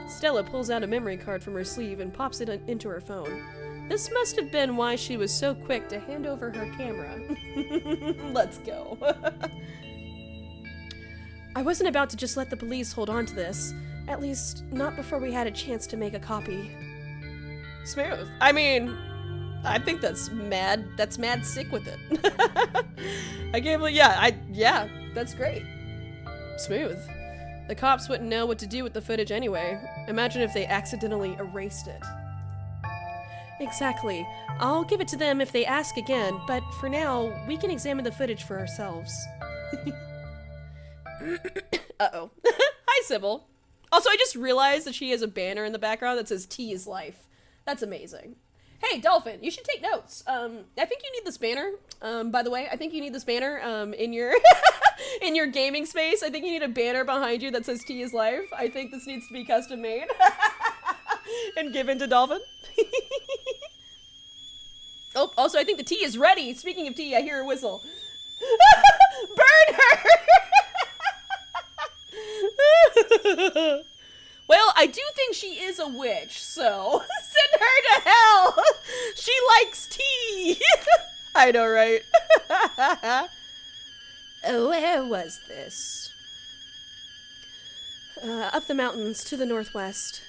Stella pulls out a memory card from her sleeve and pops it into her phone. This must have been why she was so quick to hand over her camera. Let's go. I wasn't about to just let the police hold on to this. At least, not before we had a chance to make a copy. Smooth. I mean, I think that's mad sick with it. I can't believe, yeah, that's great. Smooth. The cops wouldn't know what to do with the footage anyway. Imagine if they accidentally erased it. Exactly. I'll give it to them if they ask again, but for now, we can examine the footage for ourselves. Uh-oh. Hi, Sybil. Also, I just realized that she has a banner in the background that says Tea is Life. That's amazing. Hey, Dolphin, you should take notes. I think you need this banner. By the way, I think you need this banner, in your, in your gaming space. I think you need a banner behind you that says Tea is Life. I think this needs to be custom made and given to Dolphin. Oh, also, I think the tea is ready. Speaking of tea, I hear a whistle. Burn her! Well, I do think she is a witch, so send her to hell. She likes tea. I know, right? Where was this? Up the mountains to the northwest.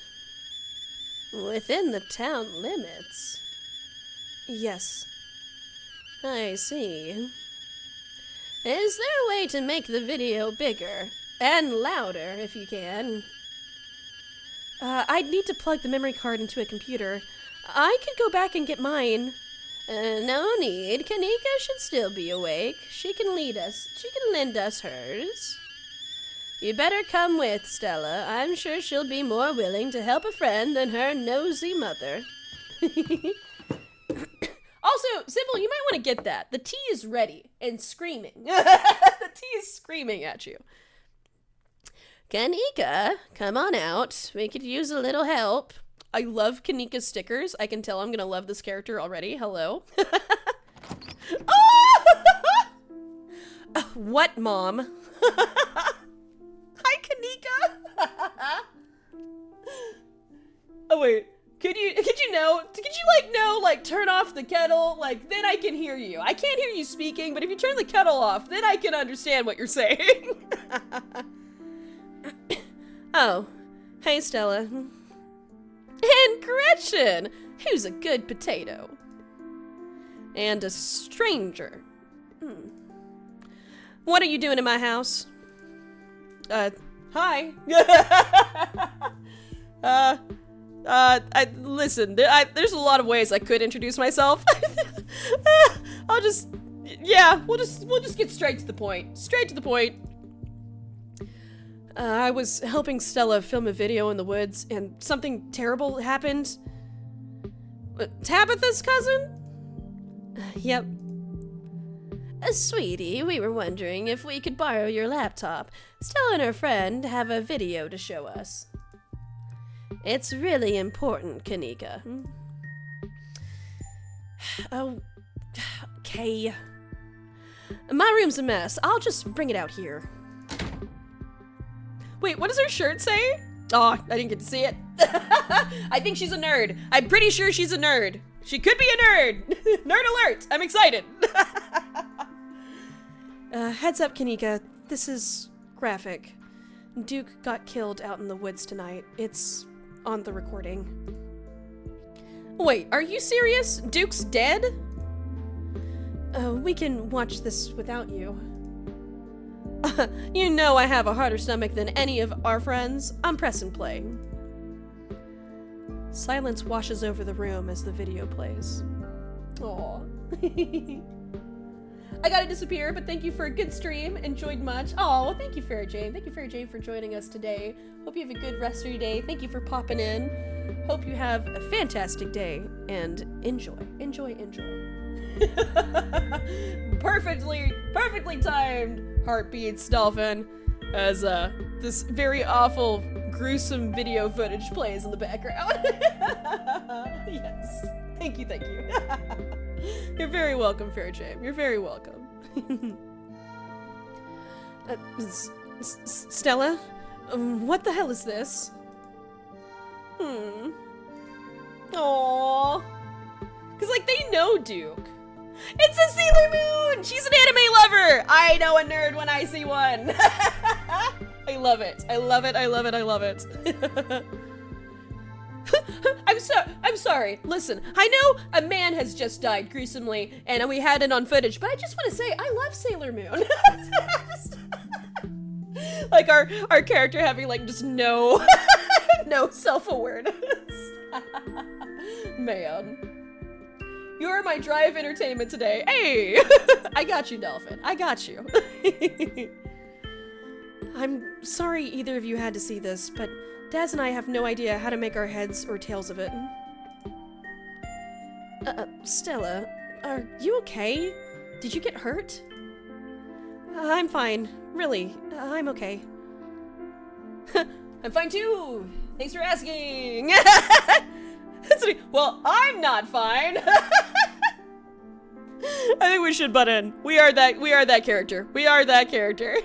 Within the town limits? Yes. I see. Is there a way to make the video bigger? And louder, if you can. I'd need to plug the memory card into a computer. I could go back and get mine. No need. Kanika should still be awake. She can lead us. She can lend us hers. You better come with, Stella. I'm sure she'll be more willing to help a friend than her nosy mother. Also, Sybil, you might want to get that. The tea is ready and screaming. The tea is screaming at you. Kanika, come on out. We could use a little help. I love Kanika's stickers. I can tell I'm gonna love this character already. Hello. Oh! What, Mom? Hi, Kanika. Oh wait, could you turn off the kettle? Like, then I can hear you. I can't hear you speaking, but if you turn the kettle off, then I can understand what you're saying. Oh, hey, Stella. And Gretchen, who's a good potato. And a stranger. What are you doing in my house? Hi. Listen, there's a lot of ways I could introduce myself. We'll just get straight to the point. Straight to the point. I was helping Stella film a video in the woods, and something terrible happened. Tabitha's cousin? Yep. Sweetie, we were wondering if we could borrow your laptop. Stella and her friend have a video to show us. It's really important, Kanika. Oh, okay. My room's a mess. I'll just bring it out here. Wait, what does her shirt say? Oh, I didn't get to see it. I think she's a nerd. I'm pretty sure she's a nerd. She could be a nerd. Nerd alert. I'm excited. Heads up, Kanika. This is graphic. Duke got killed out in the woods tonight. It's on the recording. Wait, are you serious? Duke's dead? We can watch this without you. You know I have a harder stomach than any of our friends. I'm pressing play. Silence washes over the room as the video plays. Aww. I gotta disappear, but thank you for a good stream. Enjoyed much. Oh, well, thank you, Farrah Jane. Thank you, Farrah Jane, for joining us today. Hope you have a good rest of your day. Thank you for popping in. Hope you have a fantastic day, and enjoy. Enjoy, enjoy. Perfectly timed heartbeats, Dolphin, as this very awful, gruesome video footage plays in the background. Yes. Thank you. You're very welcome, Farrah Jane. You're very welcome. Stella? What the hell is this? Aww. Cause, like, they know Duke. It's a Sailor Moon! She's an anime lover! I know a nerd when I see one! I love it. I love it. I'm sorry. Listen, I know a man has just died gruesomely, and we had it on footage, but I just want to say, I love Sailor Moon. Like, our character having, like, just no self-awareness. Man. You're my drive entertainment today. Hey! I got you, Dolphin. I got you. I'm sorry either of you had to see this, but Daz and I have no idea how to make our heads or tails of it. Stella, are you okay? Did you get hurt? I'm fine. Really, I'm okay. I'm fine too! Thanks for asking! Well, I'm not fine! I think we should butt in. We are that character. We are that character.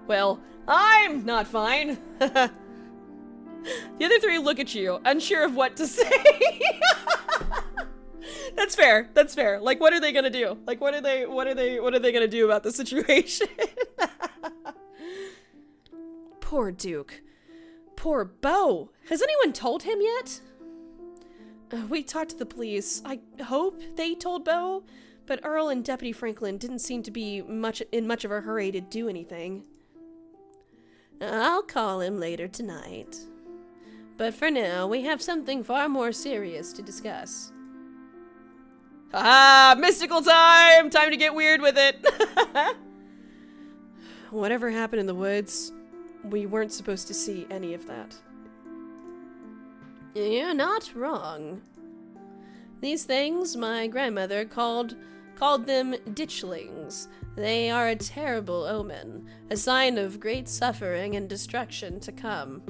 Well, I'm not fine. The other three look at you, unsure of what to say. That's fair. That's fair. Like, what are they gonna do? Like, what are they gonna do about the situation? Poor Duke. Poor Beau. Has anyone told him yet? We talked to the police. I hope they told Beau, but Earl and Deputy Franklin didn't seem to be in much of a hurry to do anything. I'll call him later tonight. But for now, we have something far more serious to discuss. Ah, mystical time! Time to get weird with it! Whatever happened in the woods, we weren't supposed to see any of that. You're not wrong. These things my grandmother called them ditchlings. They are a terrible omen, a sign of great suffering and destruction to come.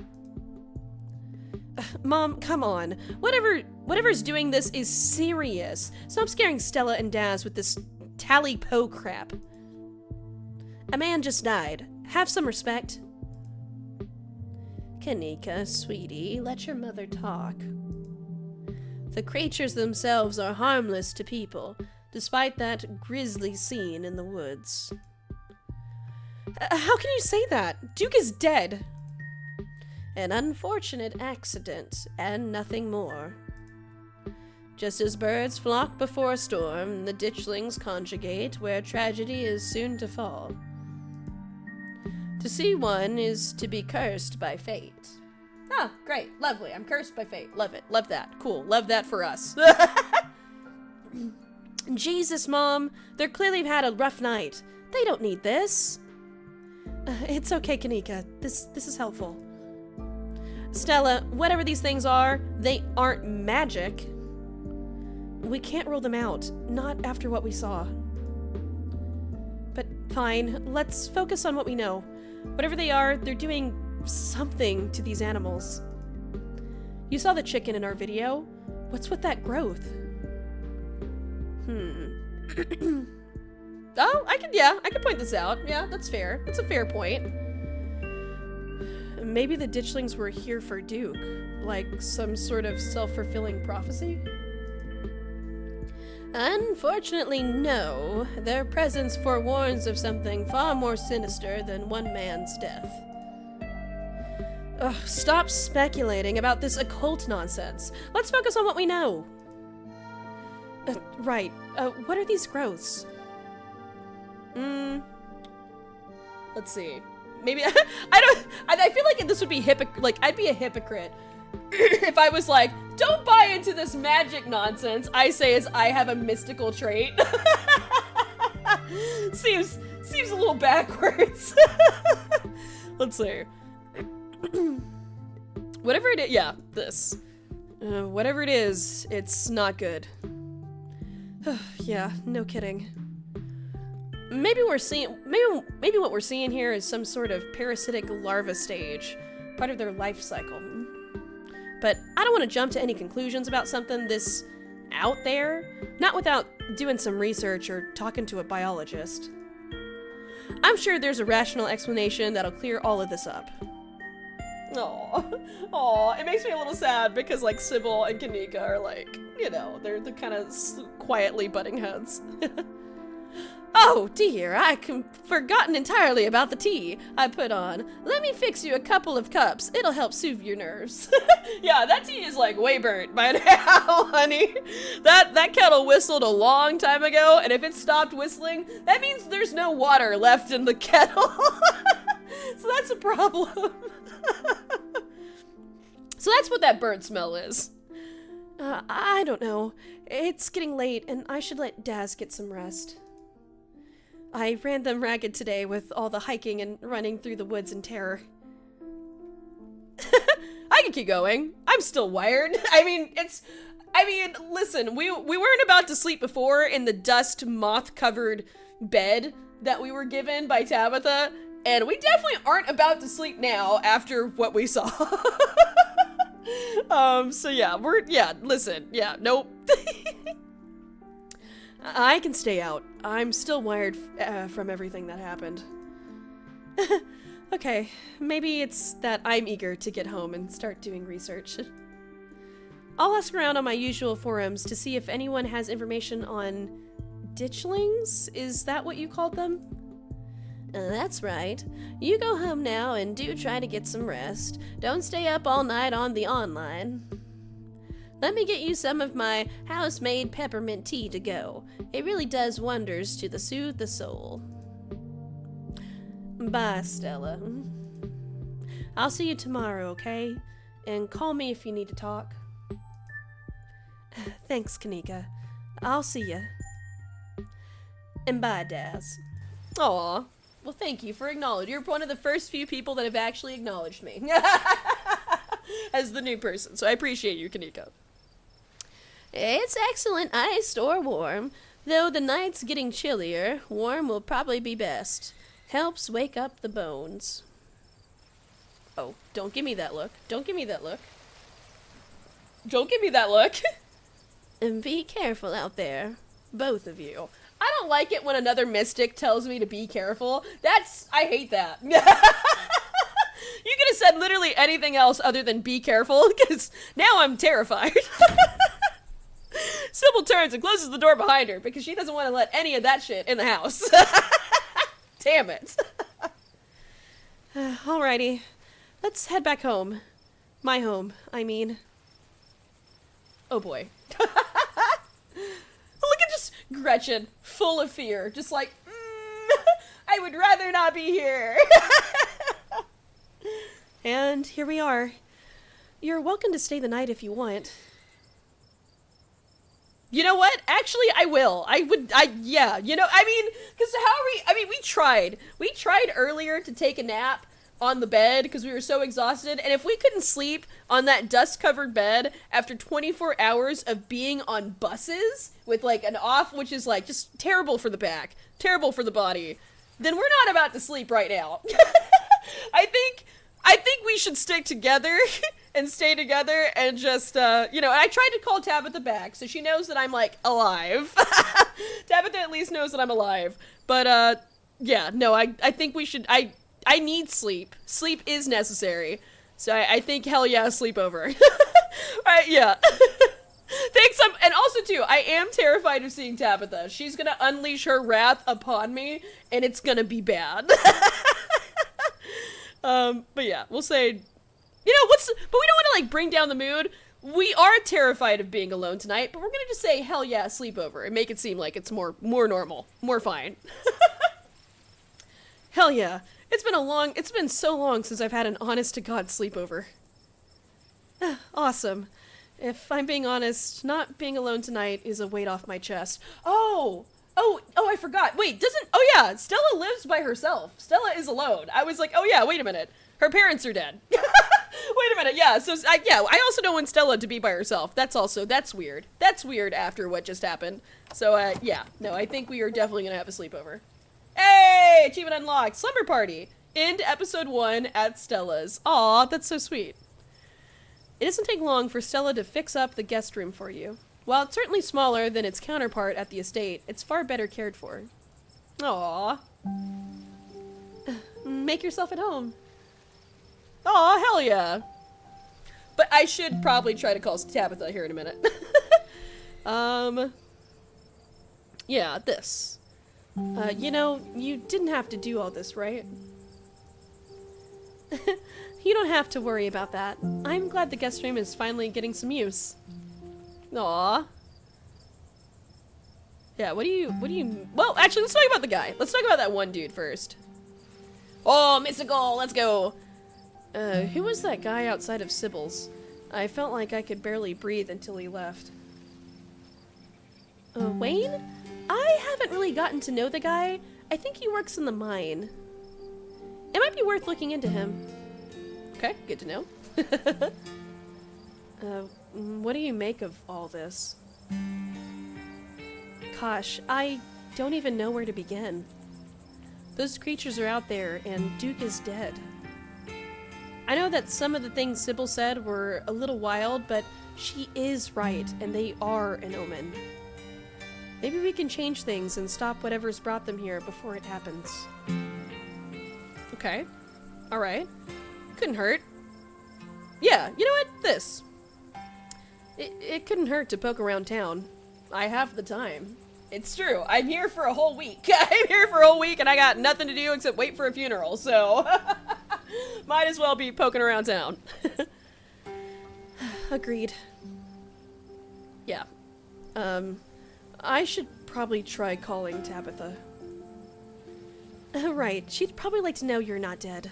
Mom, come on. Whatever's doing this is serious. Stop scaring Stella and Daz with this tally-po crap. A man just died. Have some respect. Kanika, sweetie, let your mother talk. The creatures themselves are harmless to people, despite that grisly scene in the woods. How can you say that? Duke is dead. An unfortunate accident, and nothing more. Just as birds flock before a storm, the ditchlings conjugate where tragedy is soon to fall. To see one is to be cursed by fate. Ah, great. Lovely. I'm cursed by fate. Love it. Love that. Cool. Love that for us. Jesus, Mom. They're clearly had a rough night. They don't need this. It's okay, Kanika. This is helpful. Stella, whatever these things are, they aren't magic. We can't rule them out. Not after what we saw. But fine. Let's focus on what we know. Whatever they are, they're doing something to these animals. You saw the chicken in our video. What's with that growth? Oh, I could point this out. Yeah, that's fair. That's a fair point. Maybe the ditchlings were here for Duke, like some sort of self-fulfilling prophecy? Unfortunately, no. Their presence forewarns of something far more sinister than one man's death. Ugh, stop speculating about this occult nonsense. Let's focus on what we know. Right. What are these growths? Let's see. Maybe I feel like this would be I'd be a hypocrite if I was like, don't buy into this magic nonsense. I say is I have a mystical trait. seems a little backwards. Let's see. Whatever it is, yeah, this. Whatever it is, it's not good. Yeah, no kidding. Maybe what we're seeing here is some sort of parasitic larva stage, part of their life cycle. But I don't want to jump to any conclusions about something this out there, not without doing some research or talking to a biologist. I'm sure there's a rational explanation that'll clear all of this up. Aww, it makes me a little sad because like Sybil and Kanika are like, you know, they're kind of quietly butting heads. Oh dear, forgotten entirely about the tea I put on. Let me fix you a couple of cups. It'll help soothe your nerves. Yeah, that tea is like way burnt by now, honey. That kettle whistled a long time ago, and if it stopped whistling, that means there's no water left in the kettle. So that's a problem. So that's what that burnt smell is. I don't know. It's getting late, and I should let Daz get some rest. I ran them ragged today with all the hiking and running through the woods in terror. I can keep going. I'm still wired. Listen, we weren't about to sleep before in the dust moth-covered bed that we were given by Tabitha, and we definitely aren't about to sleep now after what we saw. Nope. I can stay out. I'm still wired from everything that happened. Okay, maybe it's that I'm eager to get home and start doing research. I'll ask around on my usual forums to see if anyone has information on ditchlings? Is that what you called them? That's right. You go home now and do try to get some rest. Don't stay up all night on the online. Let me get you some of my house-made peppermint tea to go. It really does wonders to soothe the soul. Bye, Stella. I'll see you tomorrow, okay? And call me if you need to talk. Thanks, Kanika. I'll see ya. And bye, Daz. Aw. Well, thank you for acknowledging. You're one of the first few people that have actually acknowledged me as the new person, so I appreciate you, Kanika. It's excellent iced or warm. Though the night's getting chillier, warm will probably be best. Helps wake up the bones. Oh, don't give me that look. Don't give me that look. Don't give me that look. And be careful out there. Both of you. I don't like it when another mystic tells me to be careful. I hate that. You could have said literally anything else other than be careful, because now I'm terrified. Sybil turns and closes the door behind her, because she doesn't want to let any of that shit in the house. Damn it. Alrighty. Let's head back home. My home, I mean. Oh boy. Look at just Gretchen, full of fear, just like, I would rather not be here. And here we are. You're welcome to stay the night if you want. You know what? Actually, I will. Yeah. You know, because we tried. We tried earlier to take a nap on the bed because we were so exhausted, and if we couldn't sleep on that dust-covered bed after 24 hours of being on buses with, like, an off, which is, like, just terrible for the back, terrible for the body, then we're not about to sleep right now. I think we should stick together and stay together and just, and I tried to call Tabitha back, so she knows that I'm, like, alive. Tabitha at least knows that I'm alive. But, yeah, no, I think we should, I need sleep. Sleep is necessary. So I think, hell yeah, sleepover. Alright, yeah. Thanks, and also, too, I am terrified of seeing Tabitha. She's gonna unleash her wrath upon me, and it's gonna be bad. But yeah, we'll say, but we don't want to, like, bring down the mood. We are terrified of being alone tonight, but we're gonna just say, hell yeah, sleepover, and make it seem like it's more normal, more fine. Hell yeah. It's been so long since I've had an honest-to-God sleepover. Awesome. If I'm being honest, not being alone tonight is a weight off my chest. Oh, I forgot. Wait, yeah, Stella lives by herself. Stella is alone. I was like, oh yeah, wait a minute. Her parents are dead. Wait a minute, yeah, I also don't want Stella to be by herself. That's weird. That's weird after what just happened. So, yeah, no, I think we are definitely gonna have a sleepover. Hey! Achievement unlocked! Slumber party! End episode 1 at Stella's. Aw, that's so sweet. It doesn't take long for Stella to fix up the guest room for you. While it's certainly smaller than its counterpart at the estate, it's far better cared for. Aw. Make yourself at home. Aw, hell yeah. But I should probably try to call Tabitha here in a minute. Yeah, this. You didn't have to do all this, right? You don't have to worry about that. I'm glad the guest room is finally getting some use. Aww. Yeah, what do you, well, actually, let's talk about the guy. Let's talk about that one dude first. Oh, mystical, let's go. Who was that guy outside of Sybil's? I felt like I could barely breathe until he left. Wayne? I haven't really gotten to know the guy. I think he works in the mine. It might be worth looking into him. Okay, good to know. What do you make of all this? Gosh, I don't even know where to begin. Those creatures are out there, and Duke is dead. I know that some of the things Sybil said were a little wild, but she is right, and they are an omen. Maybe we can change things and stop whatever's brought them here before it happens. Okay. Alright. Couldn't hurt. Yeah, you know what? This. It couldn't hurt to poke around town. I have the time. It's true. I'm here for a whole week. I'm here for a whole week and I got nothing to do except wait for a funeral, so might as well be poking around town. Agreed. Yeah. I should probably try calling Tabitha. Right, she'd probably like to know you're not dead.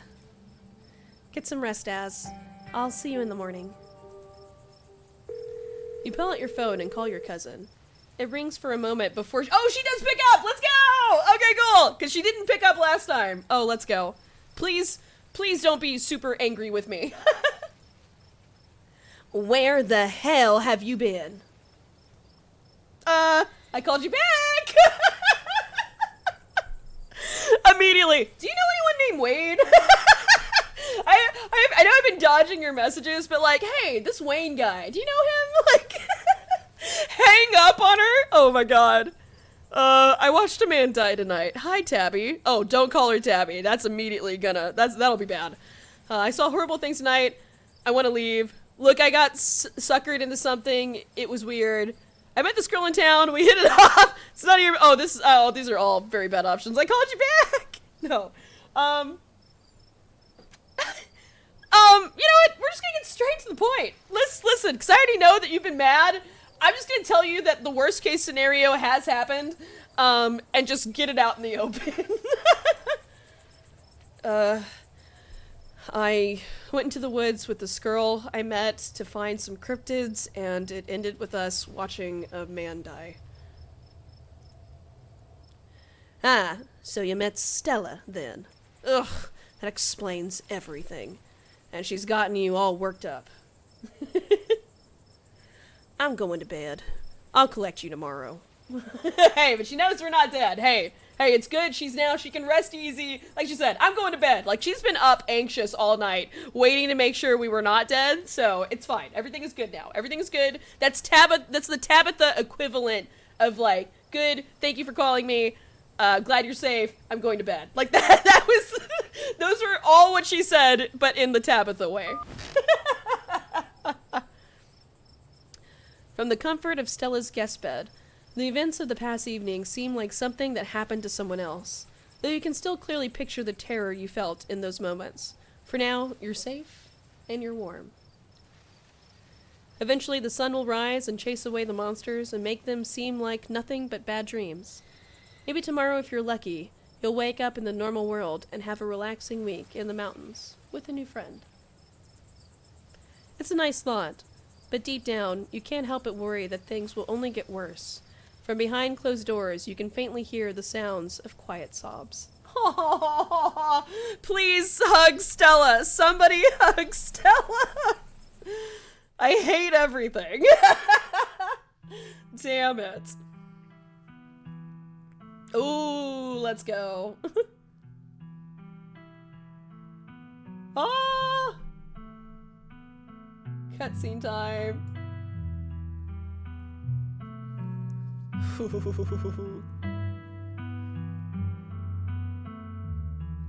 Get some rest, Az. I'll see you in the morning. You pull out your phone and call your cousin. It rings for a moment before oh, she does pick up! Let's go! Okay, cool! Because she didn't pick up last time. Oh, let's go. Please don't be super angry with me. Where the hell have you been? I called you back! Immediately. Do you know anyone named Wade? I know I've been dodging your messages, but like, hey, this Wayne guy, do you know him? Like, hang up on her? Oh my god. I watched a man die tonight. Hi, Tabby. Oh, don't call her Tabby. That's immediately that'll be bad. I saw horrible things tonight. I want to leave. Look, I got suckered into something. It was weird. I met this girl in town. We hit it off. It's not even. Oh, these are all very bad options. I called you back. No. You know what? We're just gonna get straight to the point. Let's listen, because I already know that you've been mad. I'm just gonna tell you that the worst case scenario has happened, and just get it out in the open. I went into the woods with this girl I met to find some cryptids, and it ended with us watching a man die. Ah, so you met Stella, then. Ugh, that explains everything. And she's gotten you all worked up. I'm going to bed. I'll collect you tomorrow. Hey, but she knows we're not dead. Hey, it's good. She can rest easy. Like she said, I'm going to bed. Like, she's been up anxious all night, waiting to make sure we were not dead, so it's fine. Everything is good now. Everything is good. That's the Tabitha equivalent of, like, good, thank you for calling me. Glad you're safe. I'm going to bed. Like that was, those were all what she said, but in the Tabitha way. From the comfort of Stella's guest bed, the events of the past evening seem like something that happened to someone else, though you can still clearly picture the terror you felt in those moments. For now, you're safe and you're warm. Eventually, the sun will rise and chase away the monsters and make them seem like nothing but bad dreams. Maybe tomorrow, if you're lucky, you'll wake up in the normal world and have a relaxing week in the mountains with a new friend. It's a nice thought, but deep down, you can't help but worry that things will only get worse. From behind closed doors, you can faintly hear the sounds of quiet sobs. Oh, please hug Stella. Somebody hug Stella. I hate everything. Damn it. Ooh, let's go. Ah! Cutscene time.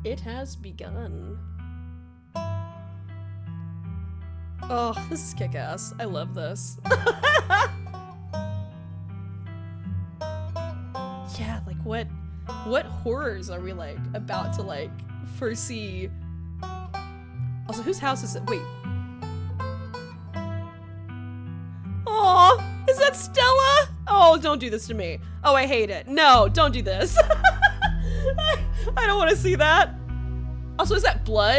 It has begun. Oh, this is kick-ass. I love this. Yeah, like what horrors are we like about to like foresee? Also, whose house is it? Wait. Aw, is that Stella? Oh, don't do this to me. Oh, I hate it. No, don't do this. I don't want to see that. Also, is that blood?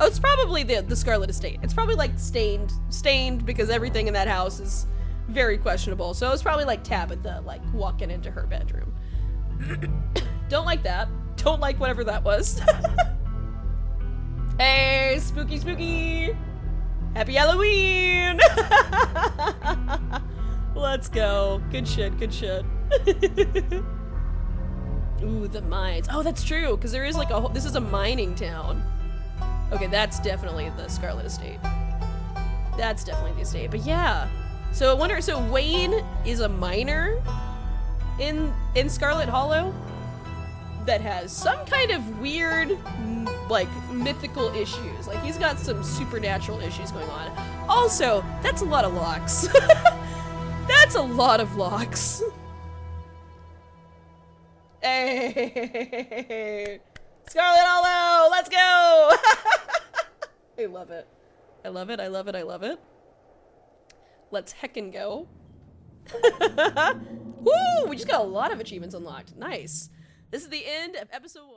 Oh, it's probably the Scarlet Estate. It's probably like stained because everything in that house is very questionable. So it's probably like Tabitha, like walking into her bedroom. Don't like that. Don't like whatever that was. Hey, spooky, spooky. Happy Halloween. Let's go. Good shit, good shit. Ooh, the mines. Oh, that's true, because there is like a whole, this is a mining town. Okay, that's definitely the Scarlet Estate. That's definitely the estate, but yeah. So I wonder, so Wayne is a miner in Scarlet Hollow that has some kind of weird, like, mythical issues. Like, he's got some supernatural issues going on. Also, that's a lot of locks. That's a lot of locks. Hey, Scarlet Hollow, let's go! I love it. I love it, I love it, I love it. Let's heckin' go. Woo! We just got a lot of achievements unlocked. Nice. This is the end of episode 1.